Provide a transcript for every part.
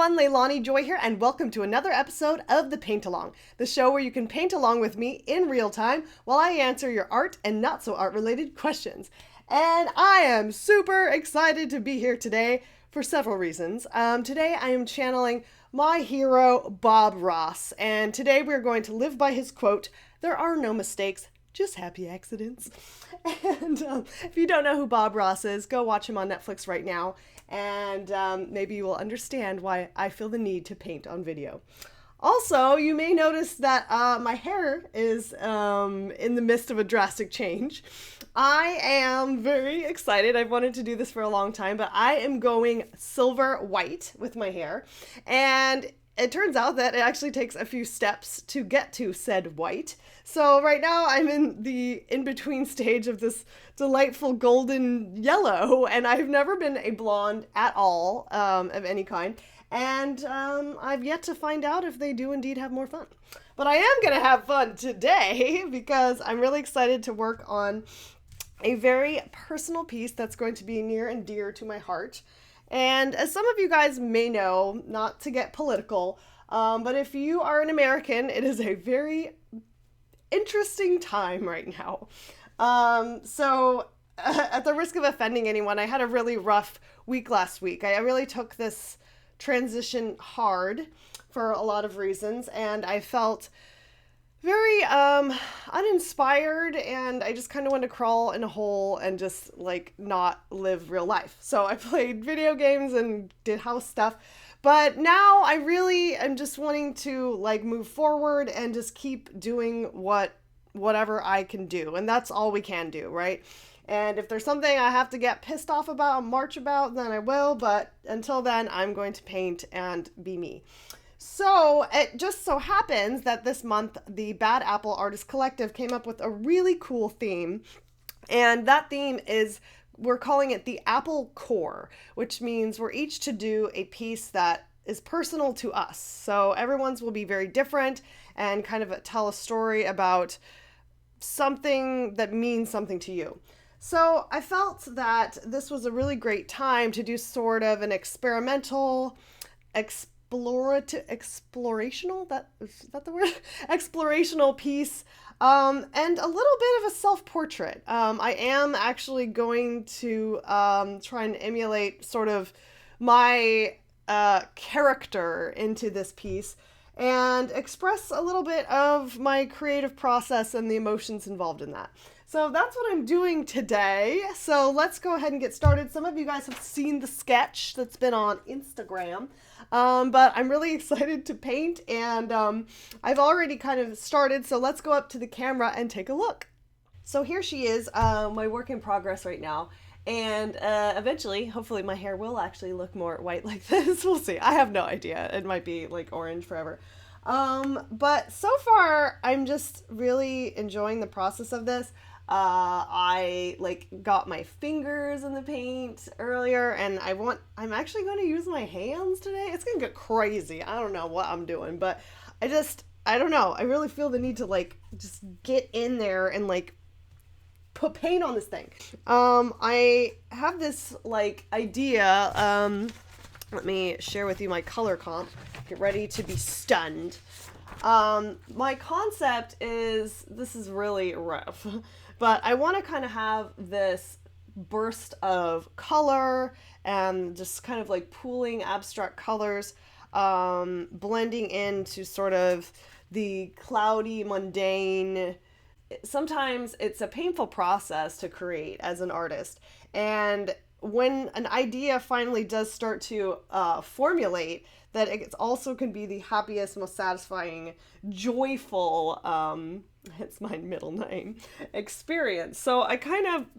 everyone, Leilani Joy here, and welcome to another episode of The Paint Along, the show where you can paint along with me in real time while I answer your art and not so art related questions. And I am super excited to be here today for several reasons. Today I am channeling my hero, Bob Ross, and today we're going to live by his quote, "There are no mistakes, just happy accidents." And if you don't know who Bob Ross is, go watch him on Netflix right now, and maybe you will understand why I feel the need to paint on video. Also, you may notice that my hair is in the midst of a drastic change. I am very excited. I've wanted to do this for a long time, but I am going silver white with my hair, and it turns out that it actually takes a few steps to get to said white. So right now I'm in the in-between stage of this delightful golden yellow, and I've never been a blonde at all of any kind. And I've yet to find out if they do indeed have more fun. But I am going to have fun today because I'm really excited to work on a very personal piece that's going to be near and dear to my heart. And as some of you guys may know, not to get political, but if you are an American, it is a very interesting time right now. So at the risk of offending anyone, I had a really rough week last week. I really took this transition hard for a lot of reasons, and I felt very uninspired, and I just kind of wanted to crawl in a hole and just like not live real life. So I played video games and did house stuff, but now I really am just wanting to like move forward and just keep doing whatever I can do, and that's all we can do, right? And if there's something I have to get pissed off about and march about, then I will, but until then I'm going to paint and be me. So it just so happens that this month, the Bad Apple Artist Collective came up with a really cool theme. And that theme is, we're calling it the Apple Core, which means we're each to do a piece that is personal to us. So everyone's will be very different and kind of tell a story about something that means something to you. So I felt that this was a really great time to do sort of an experimental, explorational, is that the word? Explorational piece, and a little bit of a self-portrait. I am actually going to try and emulate sort of my character into this piece and express a little bit of my creative process and the emotions involved in that. So that's what I'm doing today. So let's go ahead and get started. Some of you guys have seen the sketch that's been on Instagram. But I'm really excited to paint, and I've already kind of started, so let's go up to the camera and take a look. So here she is, my work in progress right now, and eventually, hopefully my hair will actually look more white like this. We'll see. I have no idea. It might be like orange forever. But so far, I'm just really enjoying the process of this. I like got my fingers in the paint earlier, and I'm actually going to use my hands today. It's going to get crazy. I don't know what I'm doing, but I don't know. I really feel the need to like just get in there and like put paint on this thing. I have this like idea. Let me share with you my color comp. Get ready to be stunned. My concept is, this is really rough, but I want to kind of have this burst of color and just kind of like pooling abstract colors, blending into sort of the cloudy, mundane. Sometimes it's a painful process to create as an artist. And when an idea finally does start to formulate, that it also can be the happiest, most satisfying, joyful, hence my middle name, experience. So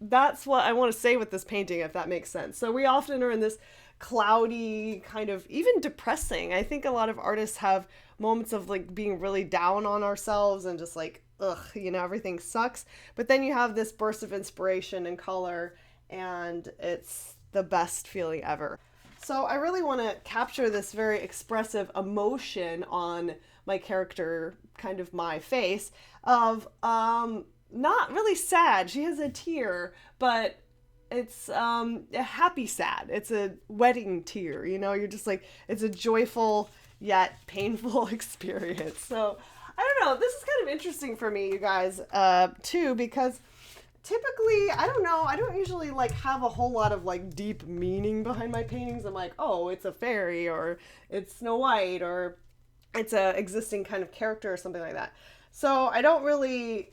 that's what I want to say with this painting, if that makes sense. So we often are in this cloudy, kind of even depressing. I think a lot of artists have moments of like being really down on ourselves and just like, ugh, everything sucks. But then you have this burst of inspiration and color, and it's the best feeling ever. So I really want to capture this very expressive emotion on my character, kind of my face, of not really sad. She has a tear, but a happy sad. It's a wedding tear, you know, you're just like, it's a joyful yet painful experience. So I don't know, this is kind of interesting for me, you guys, too, because typically, I don't know, I don't usually like have a whole lot of like deep meaning behind my paintings. I'm like, oh, it's a fairy, or it's Snow White, or it's a existing kind of character or something like that. So I don't really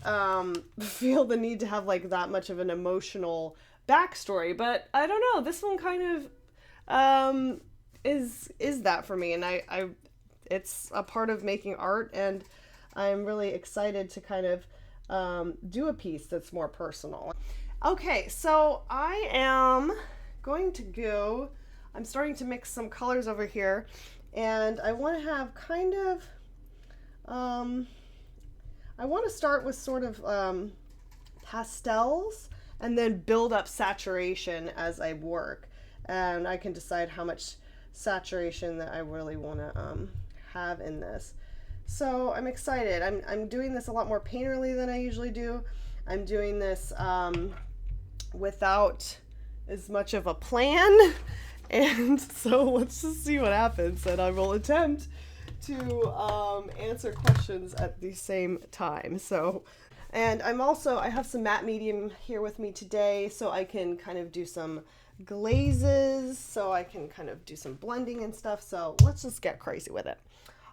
feel the need to have like that much of an emotional backstory, but I don't know, this one kind of is that for me, and I it's a part of making art, and I'm really excited to kind of do a piece that's more personal. Okay, so I am going to go, I'm starting to mix some colors over here, and I want to have kind of, I want to start with sort of pastels and then build up saturation as I work. And I can decide how much saturation that I really want to have in this. So I'm excited. I'm doing this a lot more painterly than I usually do. I'm doing this without as much of a plan. And so let's just see what happens. And I will attempt to answer questions at the same time. So, and I have some matte medium here with me today, so I can kind of do some glazes, so I can kind of do some blending and stuff. So let's just get crazy with it.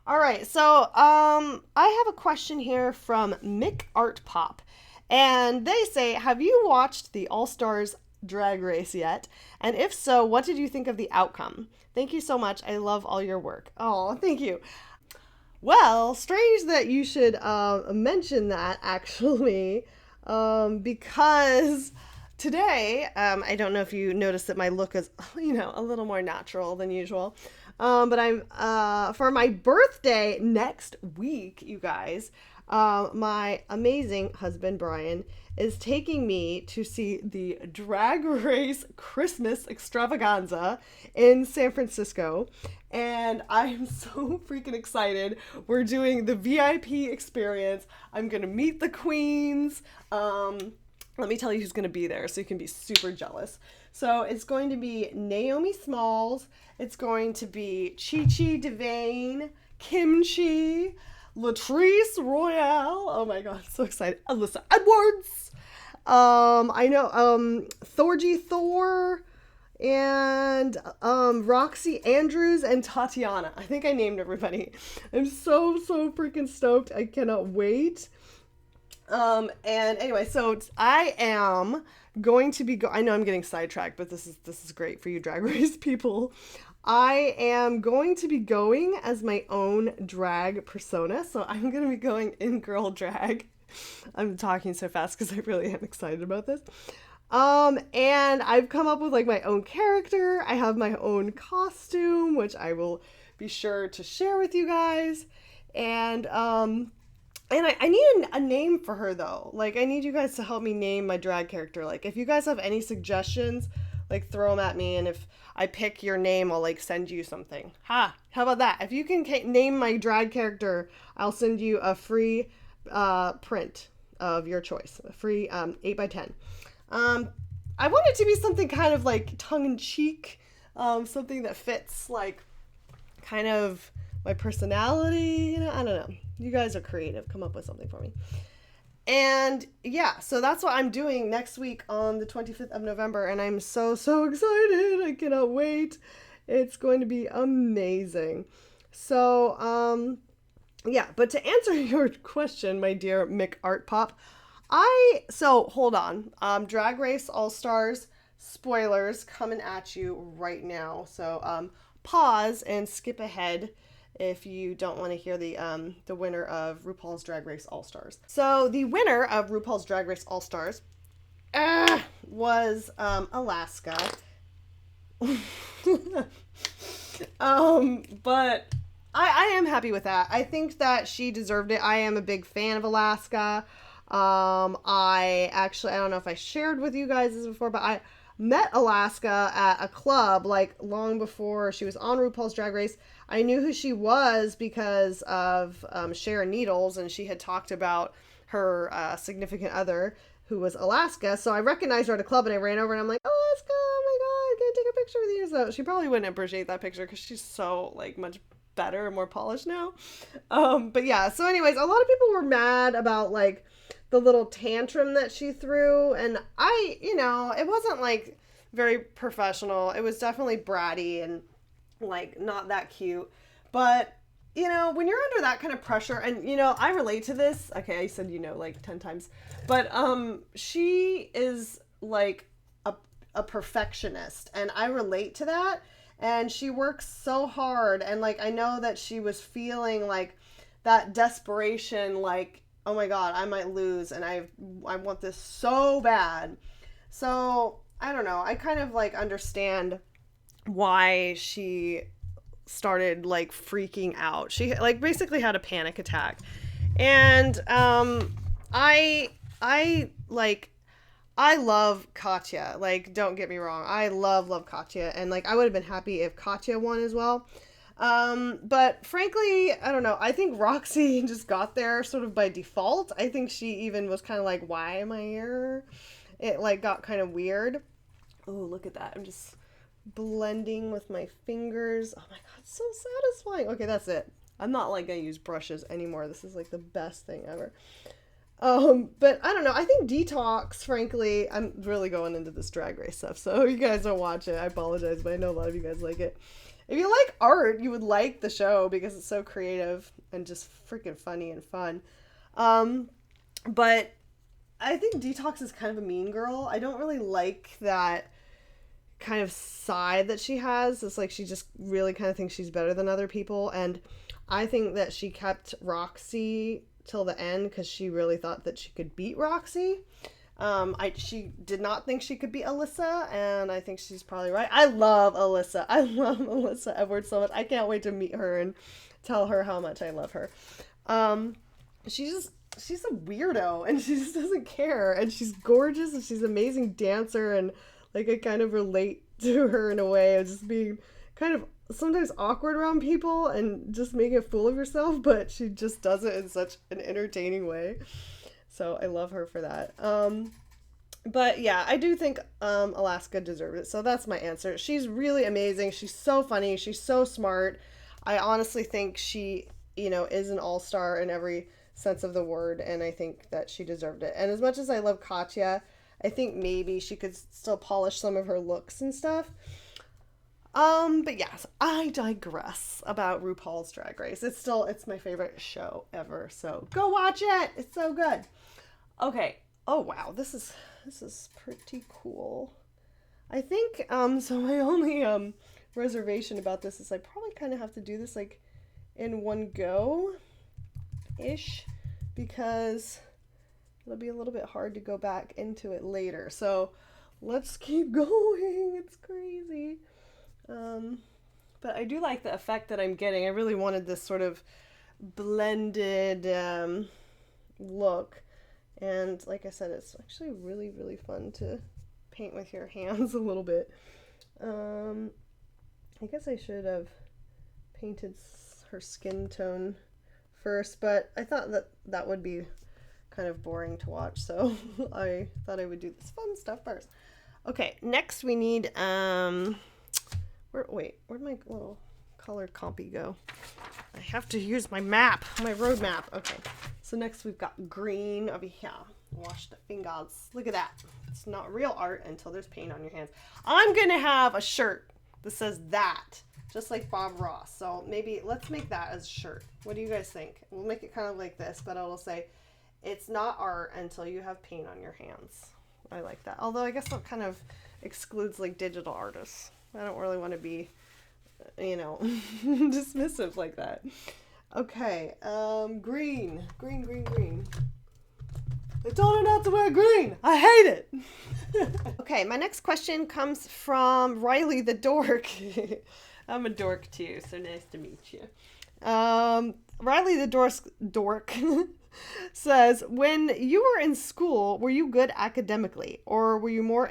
All right, so I have a question here from Mick Art Pop, and they say, have you watched the All Stars Drag Race yet? And if so, what did you think of the outcome? Thank you so much. I love all your work. Oh, thank you. Well, strange that you should mention that, actually, because today, I don't know if you noticed that my look is, you know, a little more natural than usual. But I'm, for my birthday next week, you guys, my amazing husband, Brian, is taking me to see the Drag Race Christmas Extravaganza in San Francisco. And I'm so freaking excited. We're doing the VIP experience. I'm going to meet the queens. Let me tell you who's going to be there so you can be super jealous. So it's going to be Naomi Smalls. It's going to be Chi Chi DeVane, Kimchi, Latrice Royale. Oh my God, so excited. Alyssa Edwards. I know, Thorgy Thor, and Roxy Andrews and Tatiana. I think I named everybody. I'm so freaking stoked. I cannot wait. And anyway, so I am going to be I know I'm getting sidetracked, but this is great for you Drag Race people. I am going to be going as my own drag persona, so I'm going to be going in girl drag. I'm talking so fast because I really am excited about this. And I've come up with like my own character. I have my own costume, which I will be sure to share with you guys. And I need a name for her though. Like, I need you guys to help me name my drag character. Like, if you guys have any suggestions, like, throw them at me. And if I pick your name, I'll like send you something. How about that? If you can name my drag character, I'll send you a free print of your choice, a free 8x10. I want it to be something kind of like tongue-in-cheek, something that fits like kind of my personality, you know, I don't know. You guys are creative. Come up with something for me. And yeah, so that's what I'm doing next week on the 25th of November, and I'm so excited. I cannot wait. It's going to be amazing. So, yeah, but to answer your question, my dear Mick Art Pop, hold on. Drag Race All Stars spoilers coming at you right now. So, pause and skip ahead if you don't want to hear the winner of RuPaul's Drag Race All Stars. So, the winner of RuPaul's Drag Race All Stars was Alaska. But I am happy with that. I think that she deserved it. I am a big fan of Alaska. I don't know if I shared with you guys this before, but I met Alaska at a club like long before she was on RuPaul's Drag Race. I knew who she was because of Sharon Needles, and she had talked about her significant other who was Alaska. So I recognized her at a club and I ran over and I'm like, Alaska, oh my God, can I take a picture with you? So she probably wouldn't appreciate that picture because she's so like much better and more polished now. But yeah, so anyways, a lot of people were mad about like the little tantrum that she threw. And it wasn't like very professional. It was definitely bratty and like not that cute. But when you're under that kind of pressure, and I relate to this. Okay, I said like 10 times. But she is like a perfectionist, and I relate to that. And she works so hard, and like I know that she was feeling like that desperation, like, oh my God, I might lose, and I want this so bad. So I don't know. I kind of like understand why she started like freaking out. She like basically had a panic attack. And I love Katya. Like, don't get me wrong. I love Katya, and like I would have been happy if Katya won as well. But frankly, I don't know. I think Roxy just got there sort of by default. I think she even was kind of like, why am I here? It like got kind of weird. Oh, look at that. I'm just blending with my fingers. Oh my God, so satisfying. Okay, that's it. I'm not like gonna use brushes anymore. This is like the best thing ever. But I don't know. I think Detox, frankly, I'm really going into this Drag Race stuff. So you guys don't watch it. I apologize, but I know a lot of you guys like it. If you like art, you would like the show because it's so creative and just freaking funny and fun. But I think Detox is kind of a mean girl. I don't really like that kind of side that she has. It's like she just really kind of thinks she's better than other people, and I think that she kept Roxy till the end because she really thought that she could beat Roxy. She did not think she could beat Alyssa, and I think she's probably right. I love Alyssa. I love Alyssa Edwards so much. I can't wait to meet her and tell her how much I love her. She's a weirdo, and she just doesn't care, and she's gorgeous, and she's an amazing dancer, and like I kind of relate to her in a way of just being kind of sometimes awkward around people and just making a fool of yourself, but she just does it in such an entertaining way. So I love her for that. But yeah, I do think Alaska deserved it. So that's my answer. She's really amazing. She's so funny. She's so smart. I honestly think she, is an all-star in every sense of the word, and I think that she deserved it. And as much as I love Katya, I think maybe she could still polish some of her looks and stuff. But yes, I digress about RuPaul's Drag Race. It's my favorite show ever. So go watch it. It's so good. Okay. Oh wow, this is pretty cool. I think so my only reservation about this is I probably kind of have to do this like in one go ish, because it'll be a little bit hard to go back into it later. So let's keep going. It's crazy. But I do like the effect that I'm getting. I really wanted this sort of blended look. And like I said, it's actually really, really fun to paint with your hands a little bit. I guess I should have painted her skin tone first, but I thought that would be kind of boring to watch, so I thought I would do this fun stuff first. Okay, next we need where'd my little colored compy go? I have to use my map, my road map. Okay, so next we've got green over here. Wash the fingers. Look at that. It's not real art until there's paint on your hands. I'm gonna have a shirt that says that, just like Bob Ross. So maybe let's make that as a shirt. What do you guys think? We'll make it kind of like this, but it'll say, it's not art until you have paint on your hands. I like that. Although I guess that kind of excludes like digital artists. I don't really want to be, dismissive like that. Okay, green. I told her not to wear green. I hate it. Okay, my next question comes from Riley the Dork. I'm a dork too, so nice to meet you. Riley the Dork says, when you were in school, were you good academically, or were you more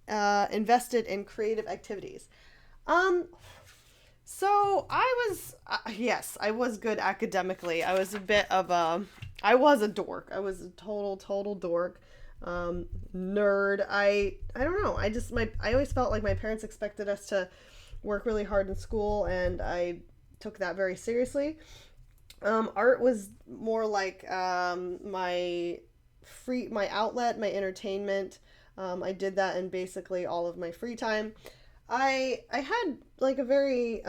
invested in creative activities? So I was, yes, I was good academically. I was a bit of I was a dork. I was a total dork. nerd. I don't know. I always felt like my parents expected us to work really hard in school, and I took that very seriously. Art was more like my outlet, my entertainment. I did that in basically all of my free time. I had like a very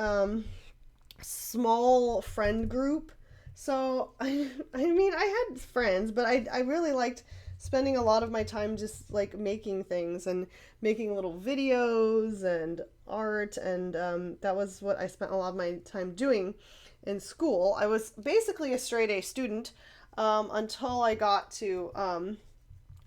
small friend group. So I mean I had friends, but I really liked spending a lot of my time just like making things and making little videos and art, and that was what I spent a lot of my time doing in school. I was basically a straight A student until I got to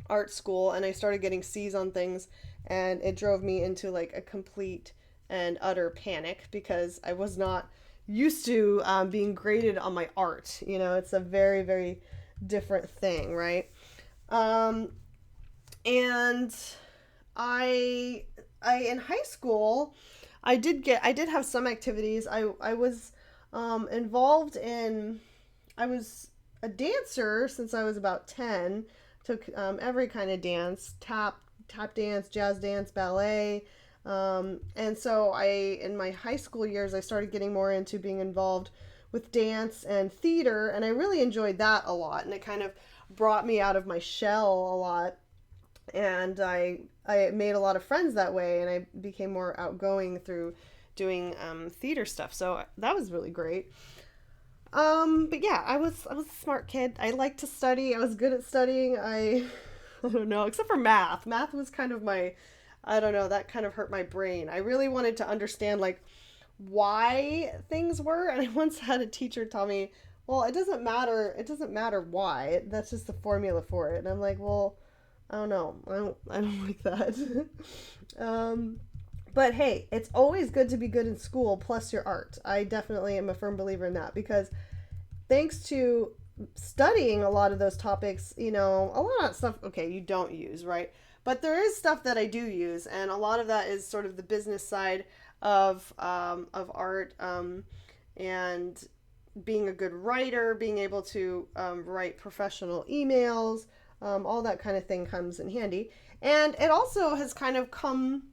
art school and I started getting C's on things, and it drove me into like a complete and utter panic because I was not used to being graded on my art. You know, it's a very, very different thing, right? Um, and I in high school, I did have some activities. I was involved in, I was a dancer since I was about 10. Took every kind of dance, tap dance, jazz dance, ballet. And so in my high school years, I started getting more into being involved with dance and theater, and I really enjoyed that a lot, and it kind of brought me out of my shell a lot, and I made a lot of friends that way, and I became more outgoing through doing theater stuff, so that was really great. But yeah, I was a smart kid. I liked to study. I was good at studying. I don't know, except for math. Math was kind of my, I don't know, that kind of hurt my brain. I really wanted to understand like why things were, and I once had a teacher tell me, "Well, it doesn't matter. It doesn't matter why. That's just the formula for it." And I'm like, "Well, I don't know. I don't like that." um but hey, it's always good to be good in school plus your art. I definitely am a firm believer in that because thanks to studying a lot of those topics, you know, a lot of stuff, okay, you don't use, right? But there is stuff that I do use, and a lot of that is sort of the business side of art, and being a good writer, being able to write professional emails, all that kind of thing comes in handy. And it also has kind of come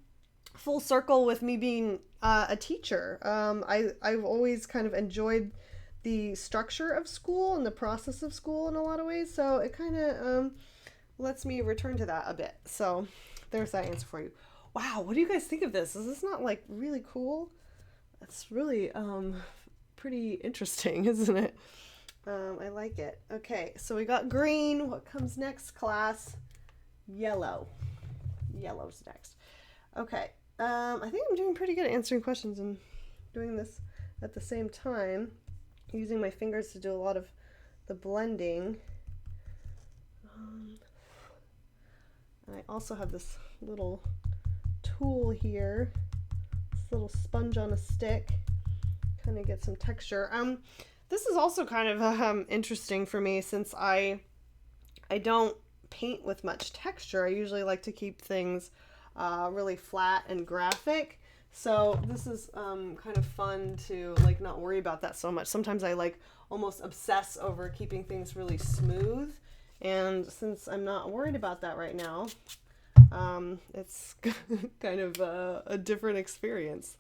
full circle with me being a teacher. I've always kind of enjoyed the structure of school and the process of school in a lot of ways, so it kind of lets me return to that a bit. So there's that answer for you. Wow, what do you guys think of this? Is this not like really cool? It's really pretty interesting, isn't it? I like it. Okay, so we got green. What comes next, class? Yellow. Yellow's next. Okay. I think I'm doing pretty good at answering questions and doing this at the same time, using my fingers to do a lot of the blending. And I also have this little tool here, this little sponge on a stick, kind of get some texture. This is also kind of interesting for me since I don't paint with much texture. I usually like to keep things really flat and graphic. So this is kind of fun to like not worry about that so much. Sometimes I like almost obsess over keeping things really smooth. And since I'm not worried about that right now, it's kind of a different experience.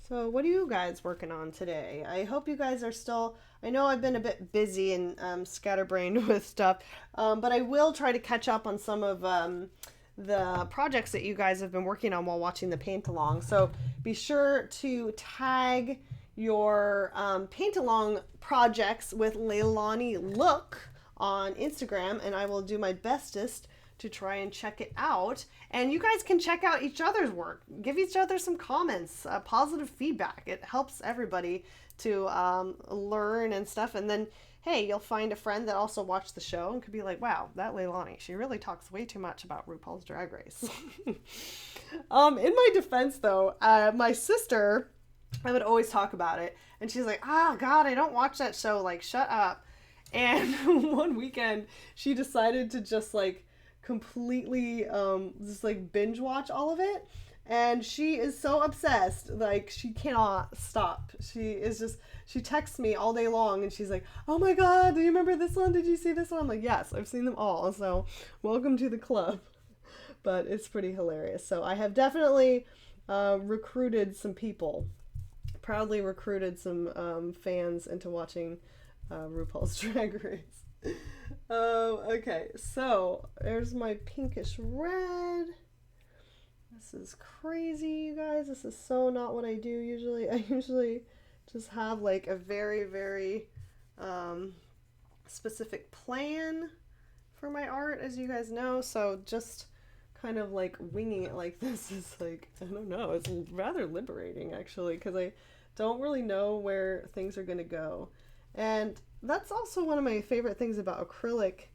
So what are you guys working on today? I hope you guys are still, I know I've been a bit busy and scatterbrained with stuff, but I will try to catch up on some of the projects that you guys have been working on while watching the paint along. So be sure to tag your paint along projects with Leilani Look on Instagram, and I will do my bestest to try and check it out. And you guys can check out each other's work. Give each other some comments, positive feedback. It helps everybody to learn and stuff. And then, hey, you'll find a friend that also watched the show and could be like, wow, that Leilani, she really talks way too much about RuPaul's Drag Race. In my defense, though, my sister, I would always talk about it. And she's like, God, I don't watch that show. Like, shut up. And one weekend, she decided to just like completely just like binge watch all of it. And she is so obsessed, like she cannot stop. She texts me all day long and she's like, oh my God, do you remember this one? Did you see this one? I'm like, yes, I've seen them all. So welcome to the club. But it's pretty hilarious. So I have definitely recruited some people, proudly recruited some fans into watching RuPaul's Drag Race. Okay, so there's my pinkish red. This is crazy, you guys. This is so not what I do usually. I usually just have like a very, very specific plan for my art, as you guys know. So just kind of like winging it like this is like, I don't know, it's rather liberating actually, because I don't really know where things are going to go. And that's also one of my favorite things about acrylic,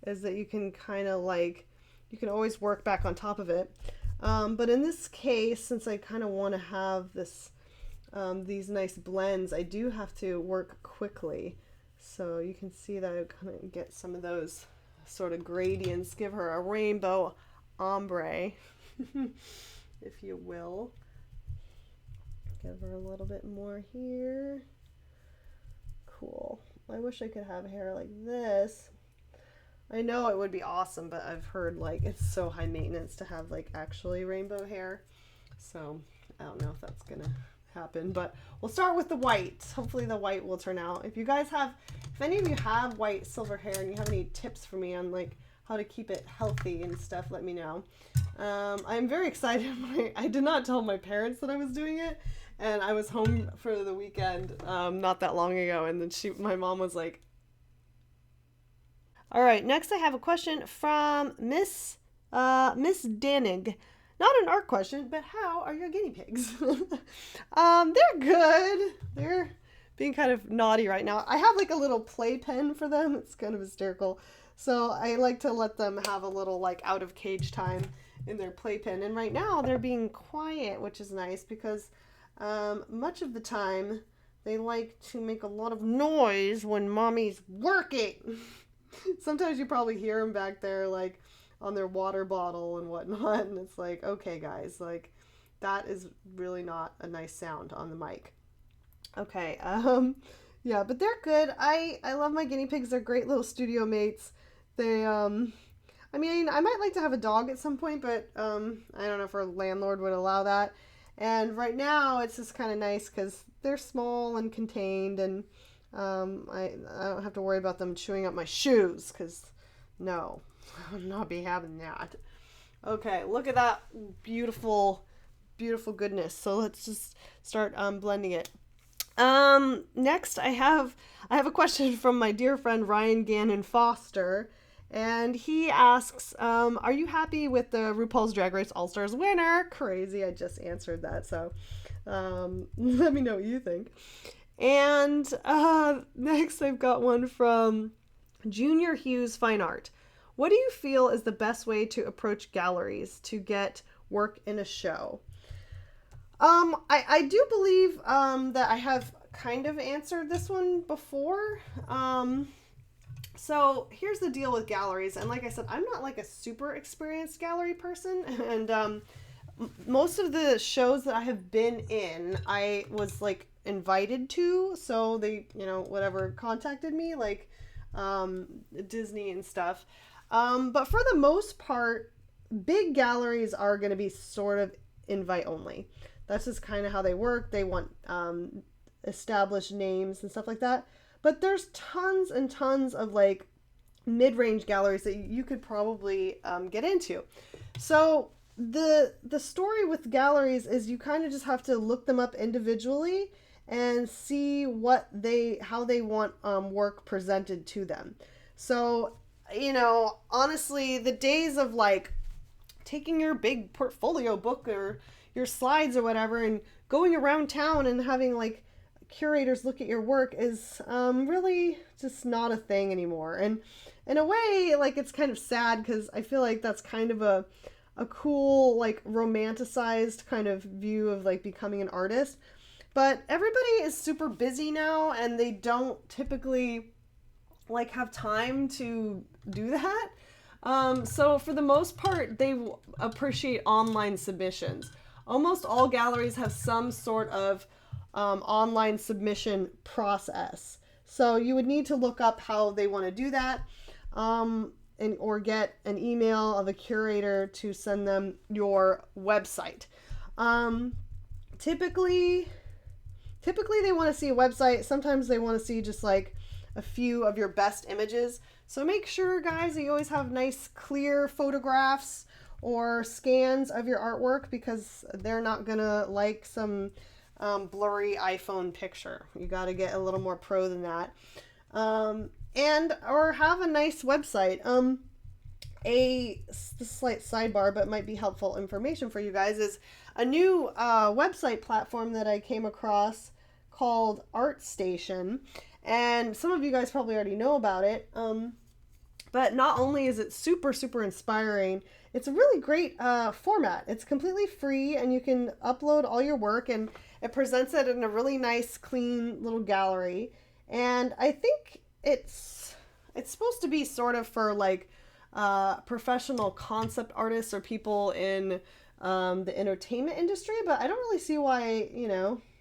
is that you can kind of like, you can always work back on top of it. But in this case, since I kind of want to have this, these nice blends, I do have to work quickly. So you can see that I kind of get some of those sort of gradients, give her a rainbow ombre, if you will. Give her a little bit more here. Cool. I wish I could have hair like this. I know it would be awesome, but I've heard like it's so high maintenance to have like actually rainbow hair. So I don't know if that's gonna happen, but we'll start with the white. Hopefully the white will turn out. If you guys have, if any of you have white silver hair and you have any tips for me on like how to keep it healthy and stuff, let me know. I'm very excited. I did not tell my parents that I was doing it, and I was home for the weekend not that long ago, and then my mom was like, all right, next I have a question from Miss Danig. Not an art question, but how are your guinea pigs? They're good. They're being kind of naughty right now. I have like a little playpen for them. It's kind of hysterical. So I like to let them have a little like out of cage time in their playpen. And right now they're being quiet, which is nice because much of the time they like to make a lot of noise when mommy's working. Sometimes you probably hear them back there like on their water bottle and whatnot, and it's like, okay guys, like that is really not a nice sound on the mic. Okay, yeah, but they're good. I love my guinea pigs. They're great little studio mates. They I mean, I might like to have a dog at some point, but I don't know if our landlord would allow that. And right now it's just kind of nice because they're small and contained, and I don't have to worry about them chewing up my shoes, because no, I would not be having that. Okay, look at that beautiful, beautiful goodness. So let's just start blending it. Next I have a question from my dear friend Ryan Gannon Foster, and he asks, are you happy with the RuPaul's Drag Race All-Stars winner? Crazy, I just answered that, so let me know what you think. And next I've got one from Junior Hughes Fine Art. What do you feel is the best way to approach galleries to get work in a show? I do believe that I have kind of answered this one before. So here's the deal with galleries. And like I said, I'm not like a super experienced gallery person. And most of the shows that I have been in, I was like invited to. So they, whatever, contacted me, like Disney and stuff. But for the most part, big galleries are going to be sort of invite only. That's just kind of how they work. They want established names and stuff like that. But there's tons and tons of like mid-range galleries that you could probably get into. So the story with galleries is you kind of just have to look them up individually and see how they want work presented to them. So, honestly, the days of like taking your big portfolio book or your slides or whatever and going around town and having like curators look at your work is really just not a thing anymore. And in a way, like, it's kind of sad because I feel like that's kind of a cool, like, romanticized kind of view of like becoming an artist. But everybody is super busy now, and they don't typically like have time to do that. So for the most part, they appreciate online submissions. almost all galleries have some sort of online submission process. So you would need to look up how they want to do that, or get an email of a curator to send them your website. Typically they want to see a website. Sometimes they want to see just like a few of your best images. So make sure, guys, that you always have nice, clear photographs or scans of your artwork, because they're not gonna like some blurry iPhone picture. You got to get a little more pro than that. Or have a nice website. A slight sidebar, but might be helpful information for you guys, is a new website platform that I came across called ArtStation. And some of you guys probably already know about it. But not only is it super, super inspiring, it's a really great format. It's completely free, and you can upload all your work, and it presents it in a really nice, clean little gallery. And I think it's supposed to be sort of for like professional concept artists or people in the entertainment industry, but I don't really see why,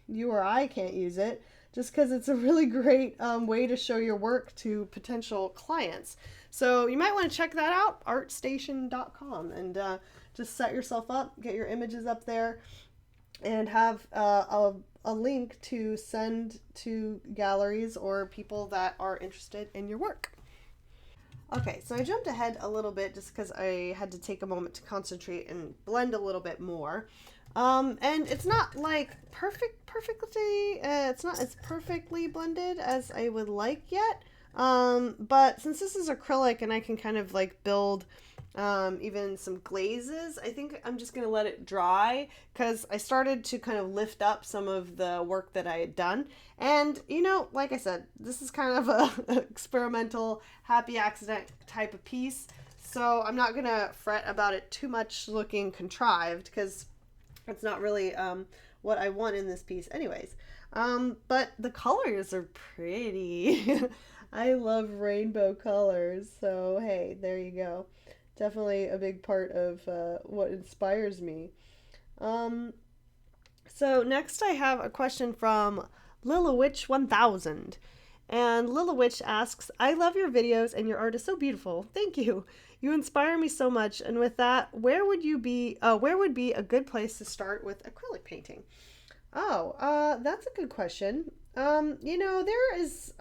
you or I can't use it, just because it's a really great way to show your work to potential clients. So you might want to check that out, artstation.com, and just set yourself up, get your images up there, and have a link to send to galleries or people that are interested in your work. Okay, so I jumped ahead a little bit just because I had to take a moment to concentrate and blend a little bit more. And it's not like perfectly, it's not as perfectly blended as I would like yet. But since this is acrylic and I can kind of like build even some glazes, I think I'm just going to let it dry, because I started to kind of lift up some of the work that I had done. And, like I said, this is kind of a experimental happy accident type of piece. So I'm not going to fret about it too much looking contrived, because it's not really what I want in this piece anyways. But the colors are pretty. I love rainbow colors. So, hey, there you go. Definitely a big part of what inspires me. So next I have a question from Lilawitch1000. And Lilawitch asks, I love your videos and your art is so beautiful. Thank you. You inspire me so much. And with that, where would be a good place to start with acrylic painting? That's a good question. There is,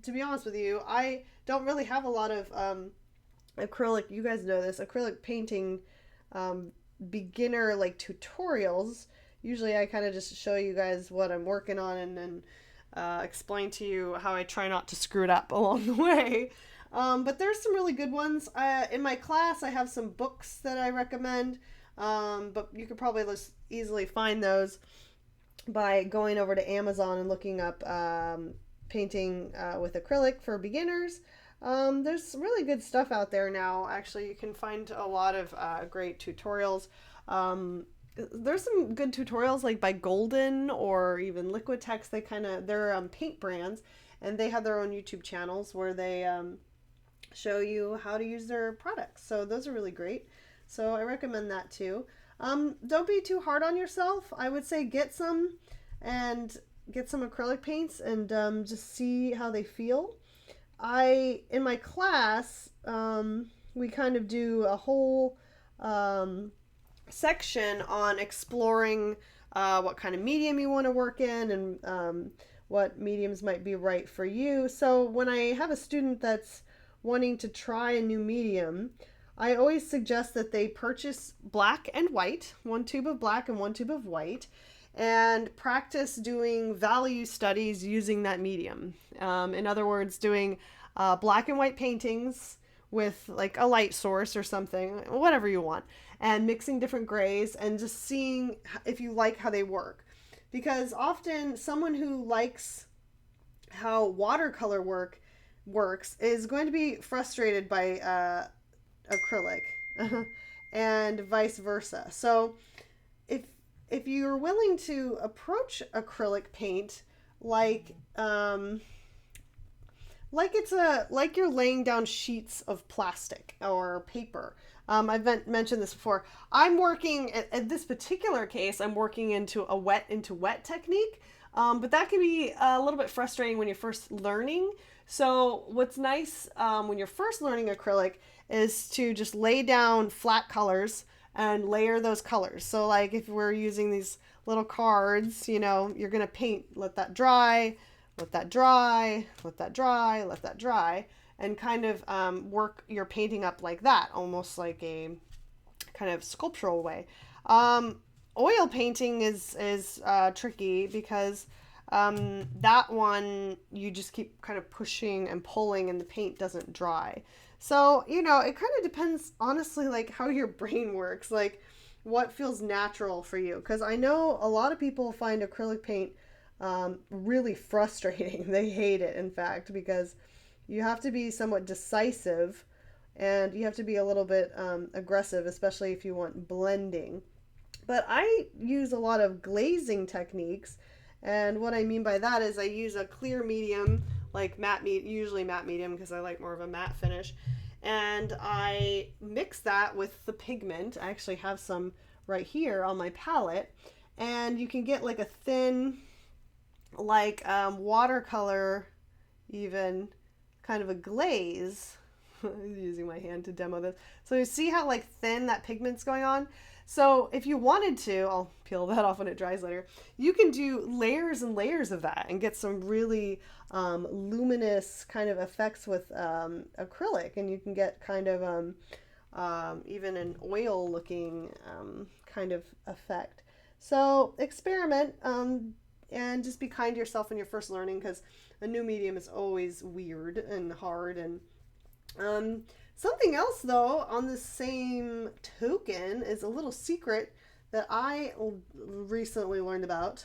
to be honest with you, I don't really have a lot of acrylic, you guys know this, acrylic painting beginner like tutorials. Usually I kind of just show you guys what I'm working on and then explain to you how I try not to screw it up along the way. But there's some really good ones. In my class I have some books that I recommend, but you could probably just easily find those by going over to Amazon and looking up painting with acrylic for beginners. There's really good stuff out there now. Actually, you can find a lot of great tutorials. There's some good tutorials like by Golden or even Liquitex. They're paint brands, and they have their own YouTube channels where they show you how to use their products. So those are really great. So I recommend that too. Don't be too hard on yourself. I would say get some acrylic paints and just see how they feel. In my class, we kind of do a whole section on exploring what kind of medium you want to work in and what mediums might be right for you. So when I have a student that's wanting to try a new medium, I always suggest that they purchase black and white, one tube of black and one tube of white, and practice doing value studies using that medium. In other words, doing black and white paintings with like a light source or something, whatever you want, and mixing different grays and just seeing if you like how they work. Because often someone who likes how watercolor works is going to be frustrated by acrylic and vice versa. So if you're willing to approach acrylic paint like like like you're laying down sheets of plastic or paper. I've mentioned this before. I'm working at this particular case. I'm working into a wet into wet technique, but that can be a little bit frustrating when you're first learning. So what's nice when you're first learning acrylic is to just lay down flat colors and layer those colors. So like if we're using these little cards, you're gonna paint, let that dry, let that dry, let that dry, let that dry, and kind of work your painting up like that, almost like a kind of sculptural way. Oil painting is tricky because that one you just keep kind of pushing and pulling and the paint doesn't dry. So, it kind of depends, honestly, like how your brain works, like what feels natural for you. Because I know a lot of people find acrylic paint really frustrating. They hate it, in fact, because you have to be somewhat decisive and you have to be a little bit aggressive, especially if you want blending. But I use a lot of glazing techniques. And what I mean by that is I use a clear medium, like usually matte medium because I like more of a matte finish. And I mix that with the pigment. I actually have some right here on my palette. And you can get like a thin, like watercolor, even kind of a glaze. I'm using my hand to demo this. So you see how like thin that pigment's going on? So if you wanted to, I'll peel that off when it dries later, you can do layers and layers of that and get some really luminous kind of effects with acrylic. And you can get kind of even an oil looking kind of effect. So experiment and just be kind to yourself when you're first learning, because a new medium is always weird and hard. And something else, though, on the same token, is a little secret that I recently learned about.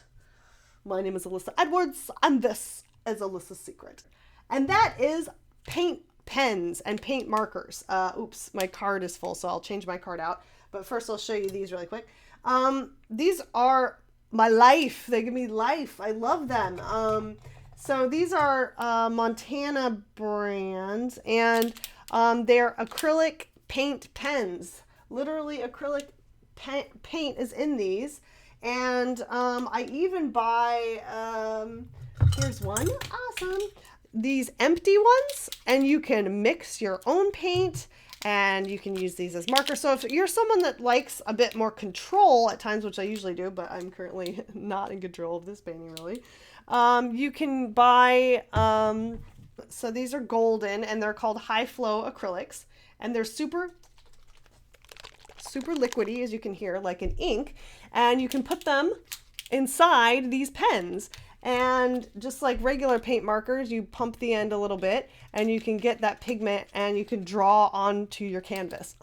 My name is Alyssa Edwards, and this is Alyssa's Secret. And that is paint pens and paint markers. Oops, my card is full, so I'll change my card out. But first, I'll show you these really quick. These are my life. They give me life. I love them. So these are Montana brands, and they're acrylic paint pens. Literally, acrylic paint is in these. And I even buy, here's one, awesome, these empty ones, and you can mix your own paint, and you can use these as markers. So if you're someone that likes a bit more control at times, which I usually do, but I'm currently not in control of this painting really, you can buy, so these are golden, and they're called high flow acrylics, and they're super liquidy, as you can hear, like an ink, and you can put them inside these pens. And just like regular paint markers, you pump the end a little bit and you can get that pigment and you can draw onto your canvas.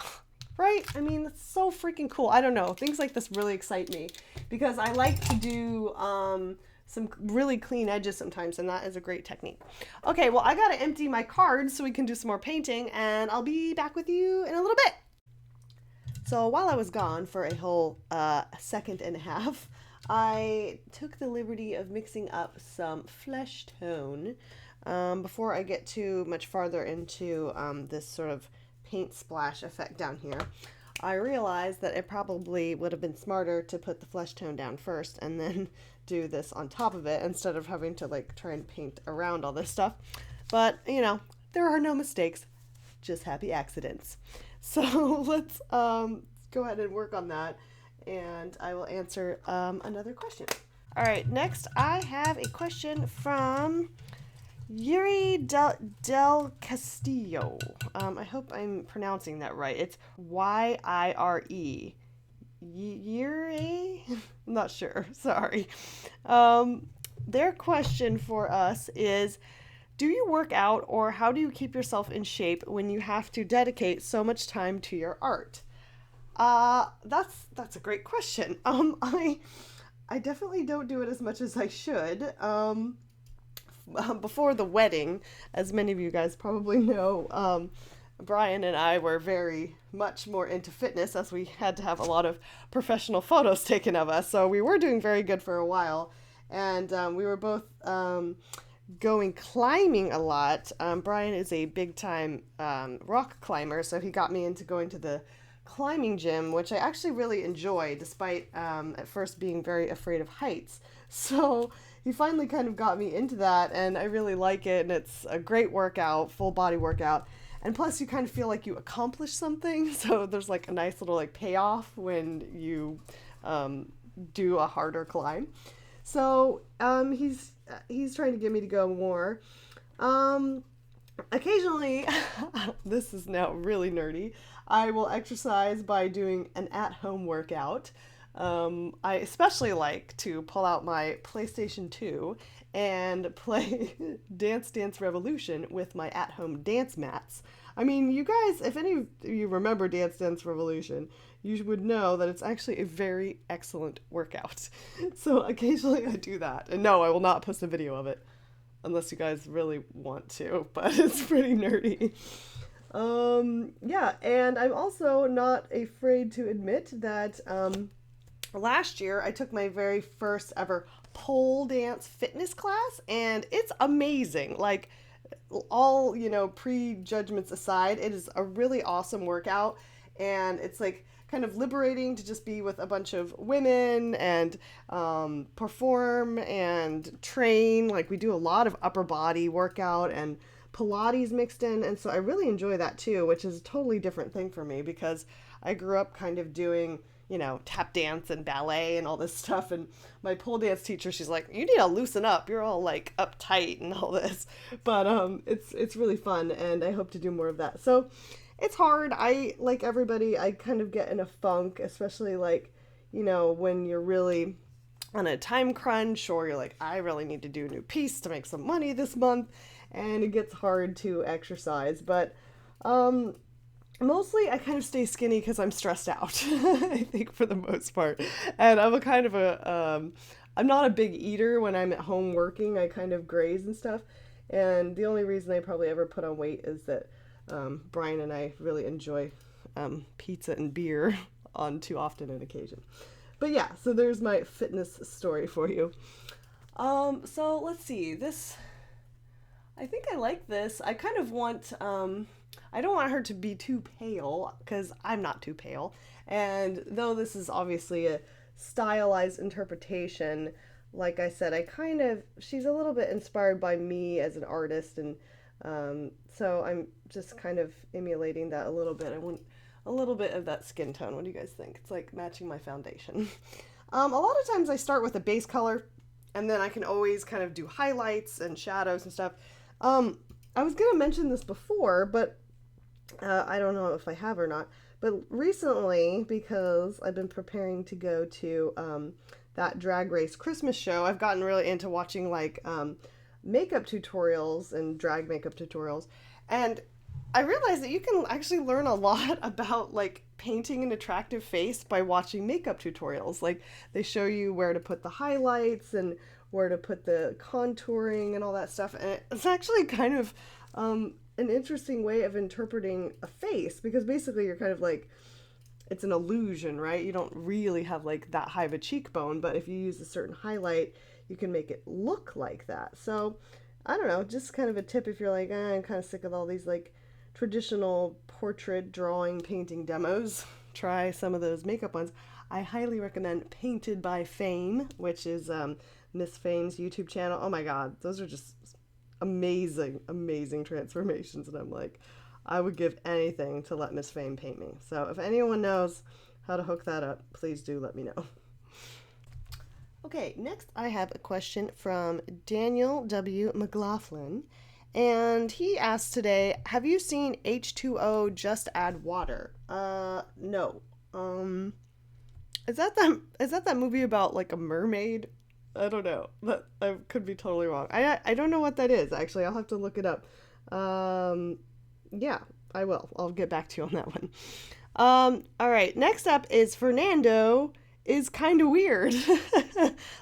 Right? I mean, it's so freaking cool. I don't know. Things like this really excite me because I like to do some really clean edges sometimes, and that is a great technique. Okay, well, I got to empty my cards so we can do some more painting, and I'll be back with you in a little bit. So while I was gone for a whole second and a half, I took the liberty of mixing up some flesh tone before I get too much farther into this sort of paint splash effect down here. I realized that it probably would have been smarter to put the flesh tone down first and then do this on top of it instead of having to like try and paint around all this stuff. But, you know, there are no mistakes, just happy accidents. So let's go ahead and work on that, and I will answer another question. All right, next I have a question from Yuri del Castillo. I hope I'm pronouncing that right. It's Yire. Yuri? I'm not sure. Sorry. Their question for us is, do you work out, or how do you keep yourself in shape when you have to dedicate so much time to your art? That's a great question. I definitely don't do it as much as I should. Before the wedding, as many of you guys probably know, Brian and I were very much more into fitness, as we had to have a lot of professional photos taken of us. So we were doing very good for a while, and we were both going climbing a lot. Brian is a big time rock climber, so he got me into going to the climbing gym, which I actually really enjoy, despite at first being very afraid of heights. So he finally kind of got me into that, and I really like it, and it's a great workout, full body workout. And plus, you kind of feel like you accomplished something, so there's like a nice little like payoff when you do a harder climb. So he's trying to get me to go more. Occasionally, this is now really nerdy, I will exercise by doing an at-home workout. I especially like to pull out my PlayStation 2 and play Dance Dance Revolution with my at-home dance mats. I mean, you guys, if any of you remember Dance Dance Revolution, you would know that it's actually a very excellent workout. So occasionally I do that. And no, I will not post a video of it unless you guys really want to, but it's pretty nerdy. Yeah, and I'm also not afraid to admit that last year I took my very first ever pole dance fitness class, and it's amazing. Like, all, prejudgments aside, it is a really awesome workout, and it's like kind of liberating to just be with a bunch of women and perform and train. Like, we do a lot of upper body workout and Pilates mixed in, and so I really enjoy that too, which is a totally different thing for me because I grew up kind of doing, tap dance and ballet and all this stuff, and my pole dance teacher, she's like, you need to loosen up, you're all like uptight and all this, but it's really fun, and I hope to do more of that. So it's hard. I, like everybody, I kind of get in a funk, especially like, when you're really on a time crunch, or you're like, I really need to do a new piece to make some money this month, and it gets hard to exercise. But mostly I kind of stay skinny because I'm stressed out, I think, for the most part. And I'm a kind of I'm not a big eater when I'm at home working. I kind of graze and stuff. And the only reason I probably ever put on weight is that Brian and I really enjoy pizza and beer on too often an occasion. But yeah, so there's my fitness story for you. So let's see. I think I like this. I kind of want, I don't want her to be too pale because I'm not too pale. And though this is obviously a stylized interpretation, like I said, she's a little bit inspired by me as an artist. And so I'm just kind of emulating that a little bit. I want a little bit of that skin tone. What do you guys think? It's like matching my foundation. A lot of times I start with a base color, and then I can always kind of do highlights and shadows and stuff. I was going to mention this before, but I don't know if I have or not. But recently, because I've been preparing to go to that Drag Race Christmas show, I've gotten really into watching like makeup tutorials and drag makeup tutorials. And I realized that you can actually learn a lot about like painting an attractive face by watching makeup tutorials. Like, they show you where to put the highlights and where to put the contouring and all that stuff. And it's actually kind of an interesting way of interpreting a face, because basically you're kind of like, it's an illusion, right? You don't really have like that high of a cheekbone, but if you use a certain highlight, you can make it look like that. So I don't know, just kind of a tip if you're like, I'm kind of sick of all these like traditional portrait drawing painting demos. Try some of those makeup ones. I highly recommend Painted by Fame, which is Miss Fame's YouTube channel. Oh my god, those are just amazing transformations, and I'm like, I would give anything to let Miss Fame paint me. So if anyone knows how to hook that up, please do let me know. Okay, next I have a question from Daniel W. McLaughlin, and he asked today, have you seen H2O Just Add Water? No. Is that that movie about like a mermaid? I don't know. That I could be totally wrong. I don't know what that is, actually. I'll have to look it up. Yeah, I will. I'll get back to you on that one. All right. Next up is Fernando is kind of weird.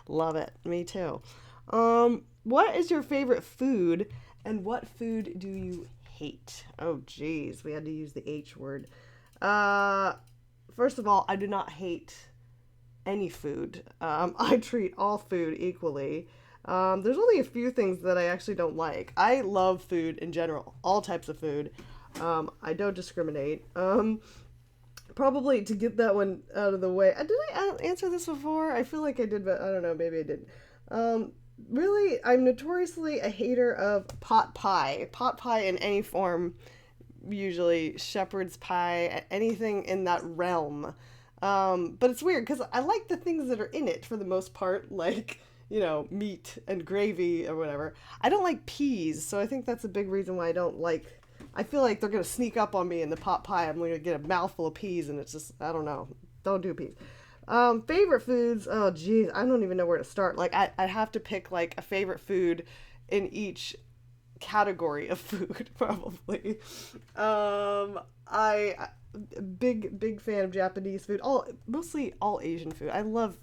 Love it. Me too. What is your favorite food, and what food do you hate? Oh, geez. We had to use the H word. First of all, I do not hate any food. I treat all food equally. There's only a few things that I actually don't like. I love food in general, all types of food. I don't discriminate. Probably to get that one out of the way. Did I answer this before? I feel like I did, but I don't know. Maybe I didn't. Um, Really, I'm notoriously a hater of pot pie. Pot pie in any form, usually shepherd's pie, anything in that realm. But it's weird because I like the things that are in it for the most part, like, meat and gravy or whatever. I don't like peas, so I think that's a big reason why I don't like. I feel like they're gonna sneak up on me in the pot pie. I'm gonna get a mouthful of peas, and it's just, I don't know. Don't do peas. Favorite foods. Oh, geez, I don't even know where to start. Like, I'd have to pick like a favorite food in each category of food, probably. I big fan of Japanese food. Mostly all Asian food. I love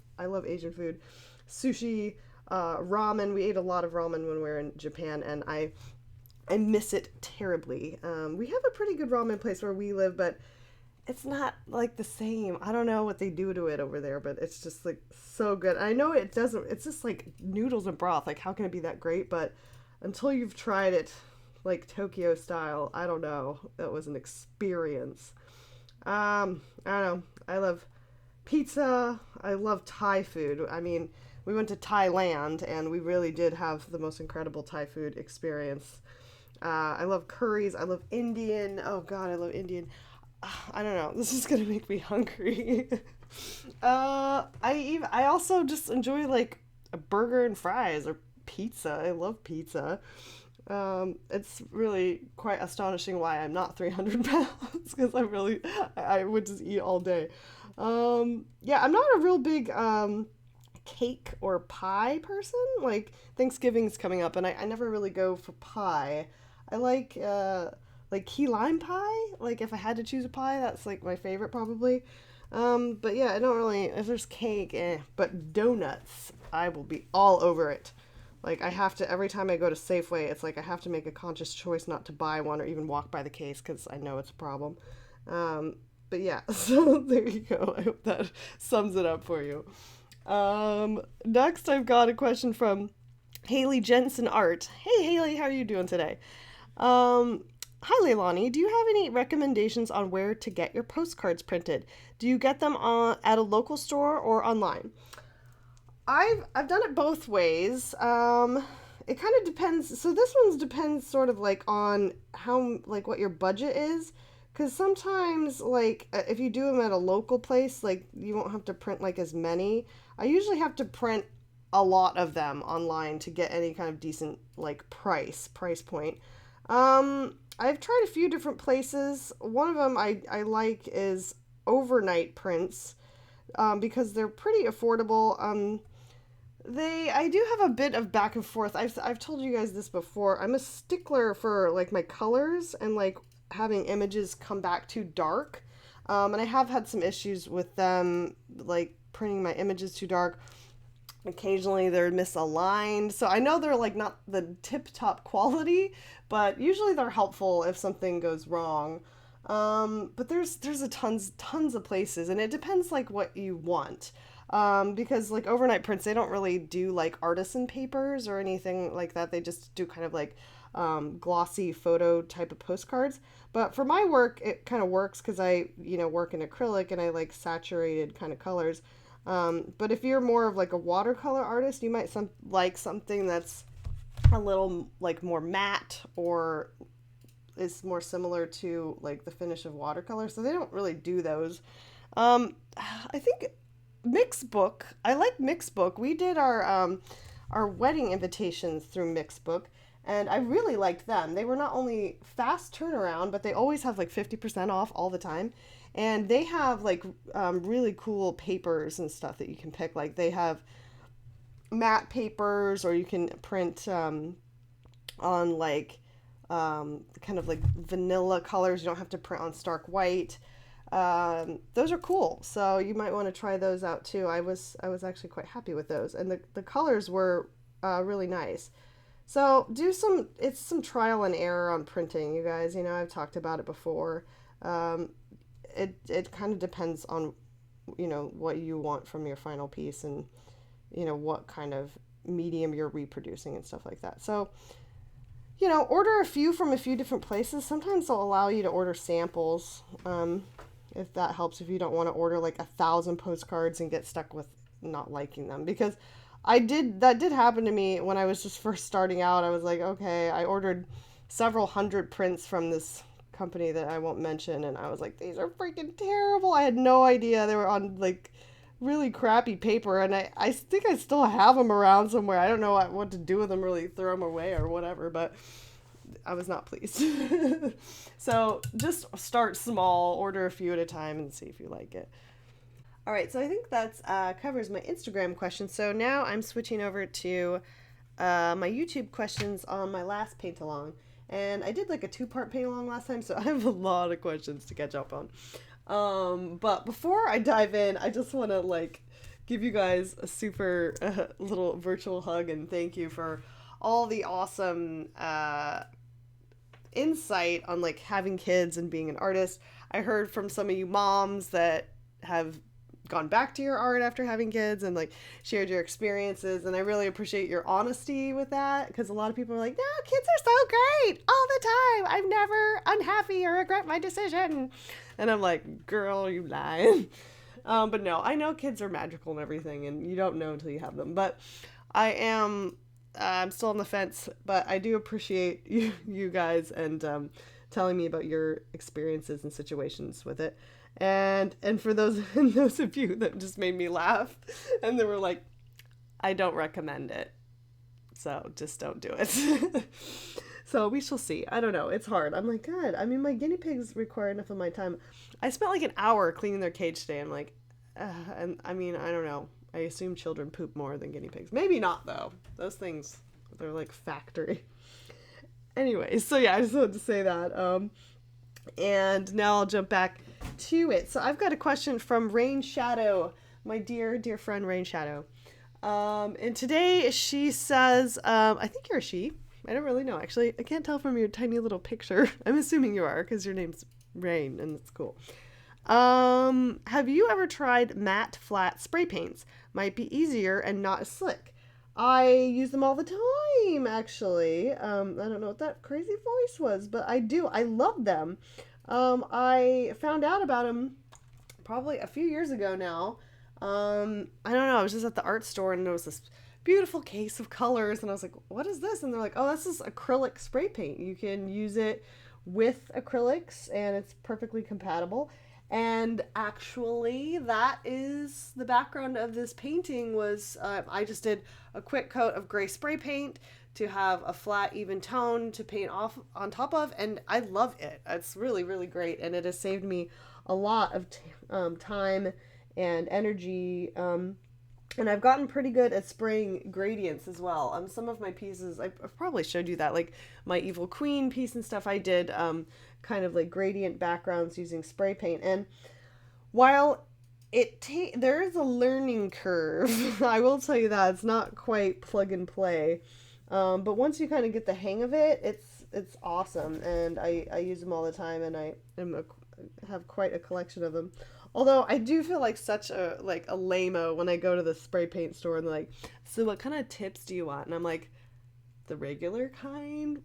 Asian food. Sushi, ramen. We ate a lot of ramen when we were in Japan, and I miss it terribly. We have a pretty good ramen place where we live, but it's not like the same. I don't know what they do to it over there, but it's just like so good. I know it doesn't, it's just like noodles and broth. Like, how can it be that great? But until you've tried it like Tokyo style, I don't know. That was an experience. I don't know. I love pizza. I love Thai food. I mean, we went to Thailand and we really did have the most incredible Thai food experience. I love curries. I love Indian. Oh God, I love Indian. I don't know. This is gonna make me hungry. I also just enjoy like a burger and fries or pizza. I love pizza. It's really quite astonishing why I'm not 300 pounds because I would just eat all day. Yeah, I'm not a real big cake or pie person. Like Thanksgiving's coming up, and I never really go for pie. I like key lime pie. Like if I had to choose a pie, that's like my favorite probably. But yeah, I don't really. If there's cake, But donuts, I will be all over it. Like I have to every time I go to Safeway, it's like I have to make a conscious choice not to buy one or even walk by the case because I know it's a problem. But yeah, so there you go. I hope that sums it up for you. Next, I've got a question from Haley Jensen Art. Hey Haley, how are you doing today? Um, Hi Leilani, do you have any recommendations on where to get your postcards printed? Do you get them at a local store or online? I've done it both ways. It kind of depends. So this one's depends sort of like on how like what your budget is, because sometimes like if you do them at a local place, like you won't have to print like as many. I usually have to print a lot of them online to get any kind of decent like price point. I've tried a few different places. One of them I like is Overnight Prints, because they're pretty affordable. I do have a bit of back and forth. I've told you guys this before. I'm a stickler for like my colors and like having images come back too dark. And I have had some issues with them like printing my images too dark. Occasionally they're misaligned. So I know they're like not the tip top quality, but usually they're helpful if something goes wrong. But there's a tons of places, and it depends like what you want. Because like Overnight Prints, they don't really do like artisan papers or anything like that. They just do kind of like glossy photo type of postcards. But for my work, it kind of works because I work in acrylic and I like saturated kind of colors. But if you're more of like a watercolor artist, you might like something that's a little like more matte or is more similar to like the finish of watercolor. So they don't really do those. I think Mixbook. I like Mixbook. We did our wedding invitations through Mixbook, and I really liked them. They were not only fast turnaround, but they always have like 50% off all the time. And they have like really cool papers and stuff that you can pick. Like they have matte papers, or you can print on like kind of like vanilla colors. You don't have to print on stark white. Those are cool. So you might want to try those out too. I was actually quite happy with those, and the colors were really nice. So it's some trial and error on printing, you guys. I've talked about it before. It kind of depends on what you want from your final piece, and what kind of medium you're reproducing and stuff like that. So, you know, order a few from a few different places. Sometimes they'll allow you to order samples, if that helps, if you don't want to order like 1,000 postcards and get stuck with not liking them. Because that did happen to me when I was just first starting out. I was like, okay, I ordered several hundred prints from this company that I won't mention, and I was like, these are freaking terrible. I had no idea they were on like really crappy paper, and I think I still have them around somewhere. I don't know what to do with them, really throw them away or whatever, but I was not pleased. So just start small, order a few at a time, and see if you like it. All right, so I think that's covers my Instagram questions. So now I'm switching over to my YouTube questions on my last paint along. And I did like a 2-part paint along last time, so I have a lot of questions to catch up on. But before I dive in, I just want to like give you guys a super little virtual hug and thank you for all the awesome insight on like having kids and being an artist. I heard from some of you moms that have gone back to your art after having kids and like shared your experiences, and I really appreciate your honesty with that, because a lot of people are like, no, kids are so great all the time, I'm never unhappy or regret my decision, and I'm like, girl, you lying. But no, I know kids are magical and everything, and you don't know until you have them, but I'm still on the fence, but I do appreciate you guys and telling me about your experiences and situations with it. And for those of you that just made me laugh and they were like, I don't recommend it, so just don't do it. So we shall see. I don't know. It's hard. I'm like, God, I mean, my guinea pigs require enough of my time. I spent like an hour cleaning their cage today. I'm like, and I mean, I don't know. I assume children poop more than guinea pigs. Maybe not, though. Those things, they're like factory. Anyway, so yeah, I just wanted to say that. And now I'll jump back to it. So I've got a question from Rain Shadow, my dear friend Rain Shadow. And today she says, I think you're a she. I don't really know, actually. I can't tell from your tiny little picture. I'm assuming you are, because your name's Rain, and it's cool. Have you ever tried matte flat spray paints? Might be easier and not as slick. I use them all the time, actually. I don't know what that crazy voice was, but I do. I love them. I found out about them probably a few years ago now. I don't know. I was just at the art store and there was this beautiful case of colors and I was like, what is this? And they're like, oh, this is acrylic spray paint. You can use it with acrylics and it's perfectly compatible. And actually, that is the background of this painting was, I just did a quick coat of gray spray paint to have a flat, even tone to paint off on top of, and I love it. It's really, really great, and it has saved me a lot of time and energy, and I've gotten pretty good at spraying gradients as well. Some of my pieces, I've probably showed you that, like my Evil Queen piece and stuff, I did kind of like gradient backgrounds using spray paint. And while there is a learning curve, I will tell you that it's not quite plug and play. But once you kind of get the hang of it, it's awesome. And I use them all the time, and I have quite a collection of them. Although I do feel like such a lame-o when I go to the spray paint store and they're like, so what kind of tips do you want? And I'm like, the regular kind?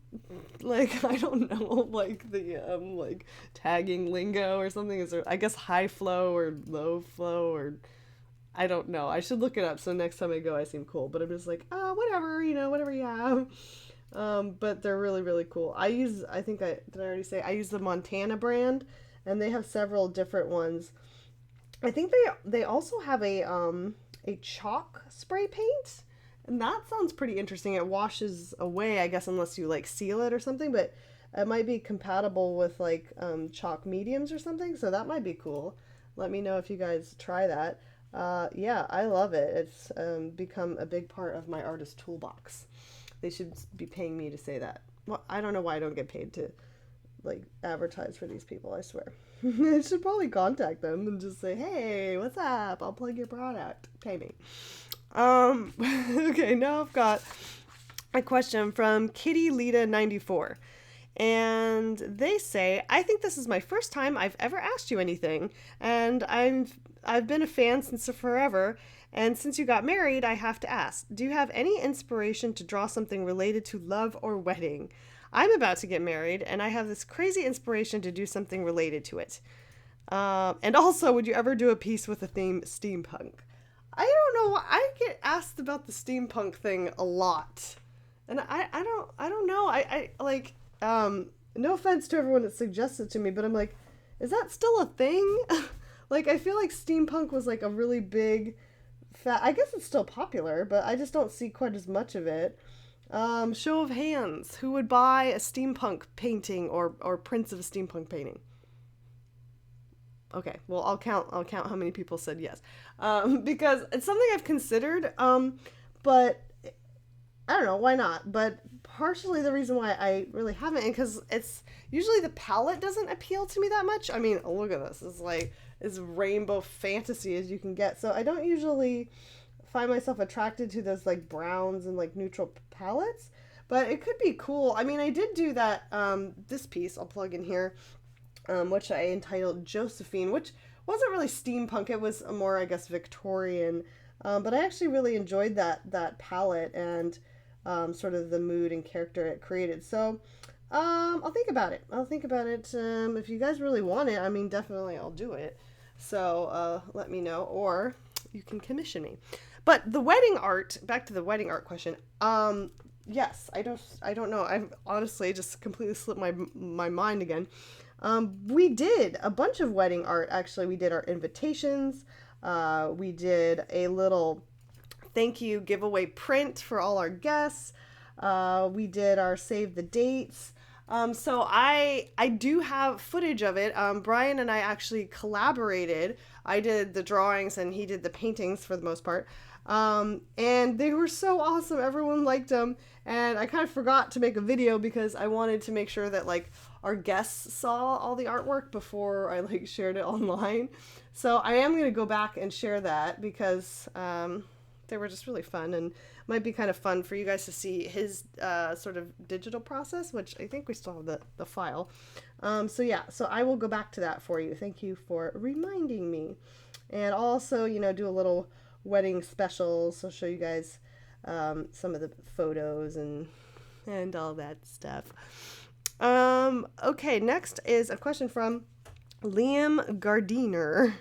Like, I don't know, like the like tagging lingo or something. Is there, I guess, high flow or low flow, or I don't know. I should look it up so next time I go I seem cool. But I'm just like, whatever, whatever you have. But they're really, really cool. Did I already say I use the Montana brand, and they have several different ones. I think they also have a chalk spray paint, and that sounds pretty interesting. It washes away, I guess, unless you like seal it or something, but it might be compatible with like chalk mediums or something, so that might be cool. Let me know if you guys try that. Yeah, I love it. It's become a big part of my artist toolbox. They should be paying me to say that. Well, I don't know why I don't get paid to like advertise for these people, I swear. I should probably contact them and just say, hey, what's up? I'll plug your product. Pay me. Okay, now I've got a question from Kitty Lita 94. And they say, I think this is my first time I've ever asked you anything, and I've been a fan since forever, and since you got married, I have to ask, do you have any inspiration to draw something related to love or wedding? I'm about to get married, and I have this crazy inspiration to do something related to it. And also, would you ever do a piece with the theme steampunk? I don't know. I get asked about the steampunk thing a lot, and I don't know. I like no offense to everyone that suggested to me, but I'm like, is that still a thing? Like, I feel like steampunk was like a really big, I guess it's still popular, but I just don't see quite as much of it. Show of hands, who would buy a steampunk painting or prints of a steampunk painting? Okay, well, I'll count how many people said yes, because it's something I've considered, but I don't know, why not? But partially the reason why I really haven't, and because it's usually the palette doesn't appeal to me that much. I mean, look at this. It's like as rainbow fantasy as you can get. So I don't usually find myself attracted to those like browns and like neutral palettes, but it could be cool. I mean, I did do that, this piece I'll plug in here, which I entitled Josephine, which wasn't really steampunk. It was a more, I guess, Victorian, but I actually really enjoyed that palette and sort of the mood and character it created. So I'll think about it. If you guys really want it, I mean, definitely I'll do it. So let me know, or you can commission me. But the wedding art, back to the wedding art question. Yes, I don't know. I've honestly just completely slipped my mind again. We did a bunch of wedding art. Actually, we did our invitations. We did a little thank you giveaway print for all our guests. We did our save the dates. So I do have footage of it. Brian and I actually collaborated. I did the drawings and he did the paintings for the most part. And they were so awesome. Everyone liked them. And I kind of forgot to make a video because I wanted to make sure that like our guests saw all the artwork before I like shared it online. So I am going to go back and share that because, they were just really fun, and might be kind of fun for you guys to see his sort of digital process, which I think we still have the file. So yeah, so I will go back to that for you. Thank you for reminding me. And also, do a little wedding special, so show you guys some of the photos and all that stuff. Okay, next is a question from Liam Gardiner.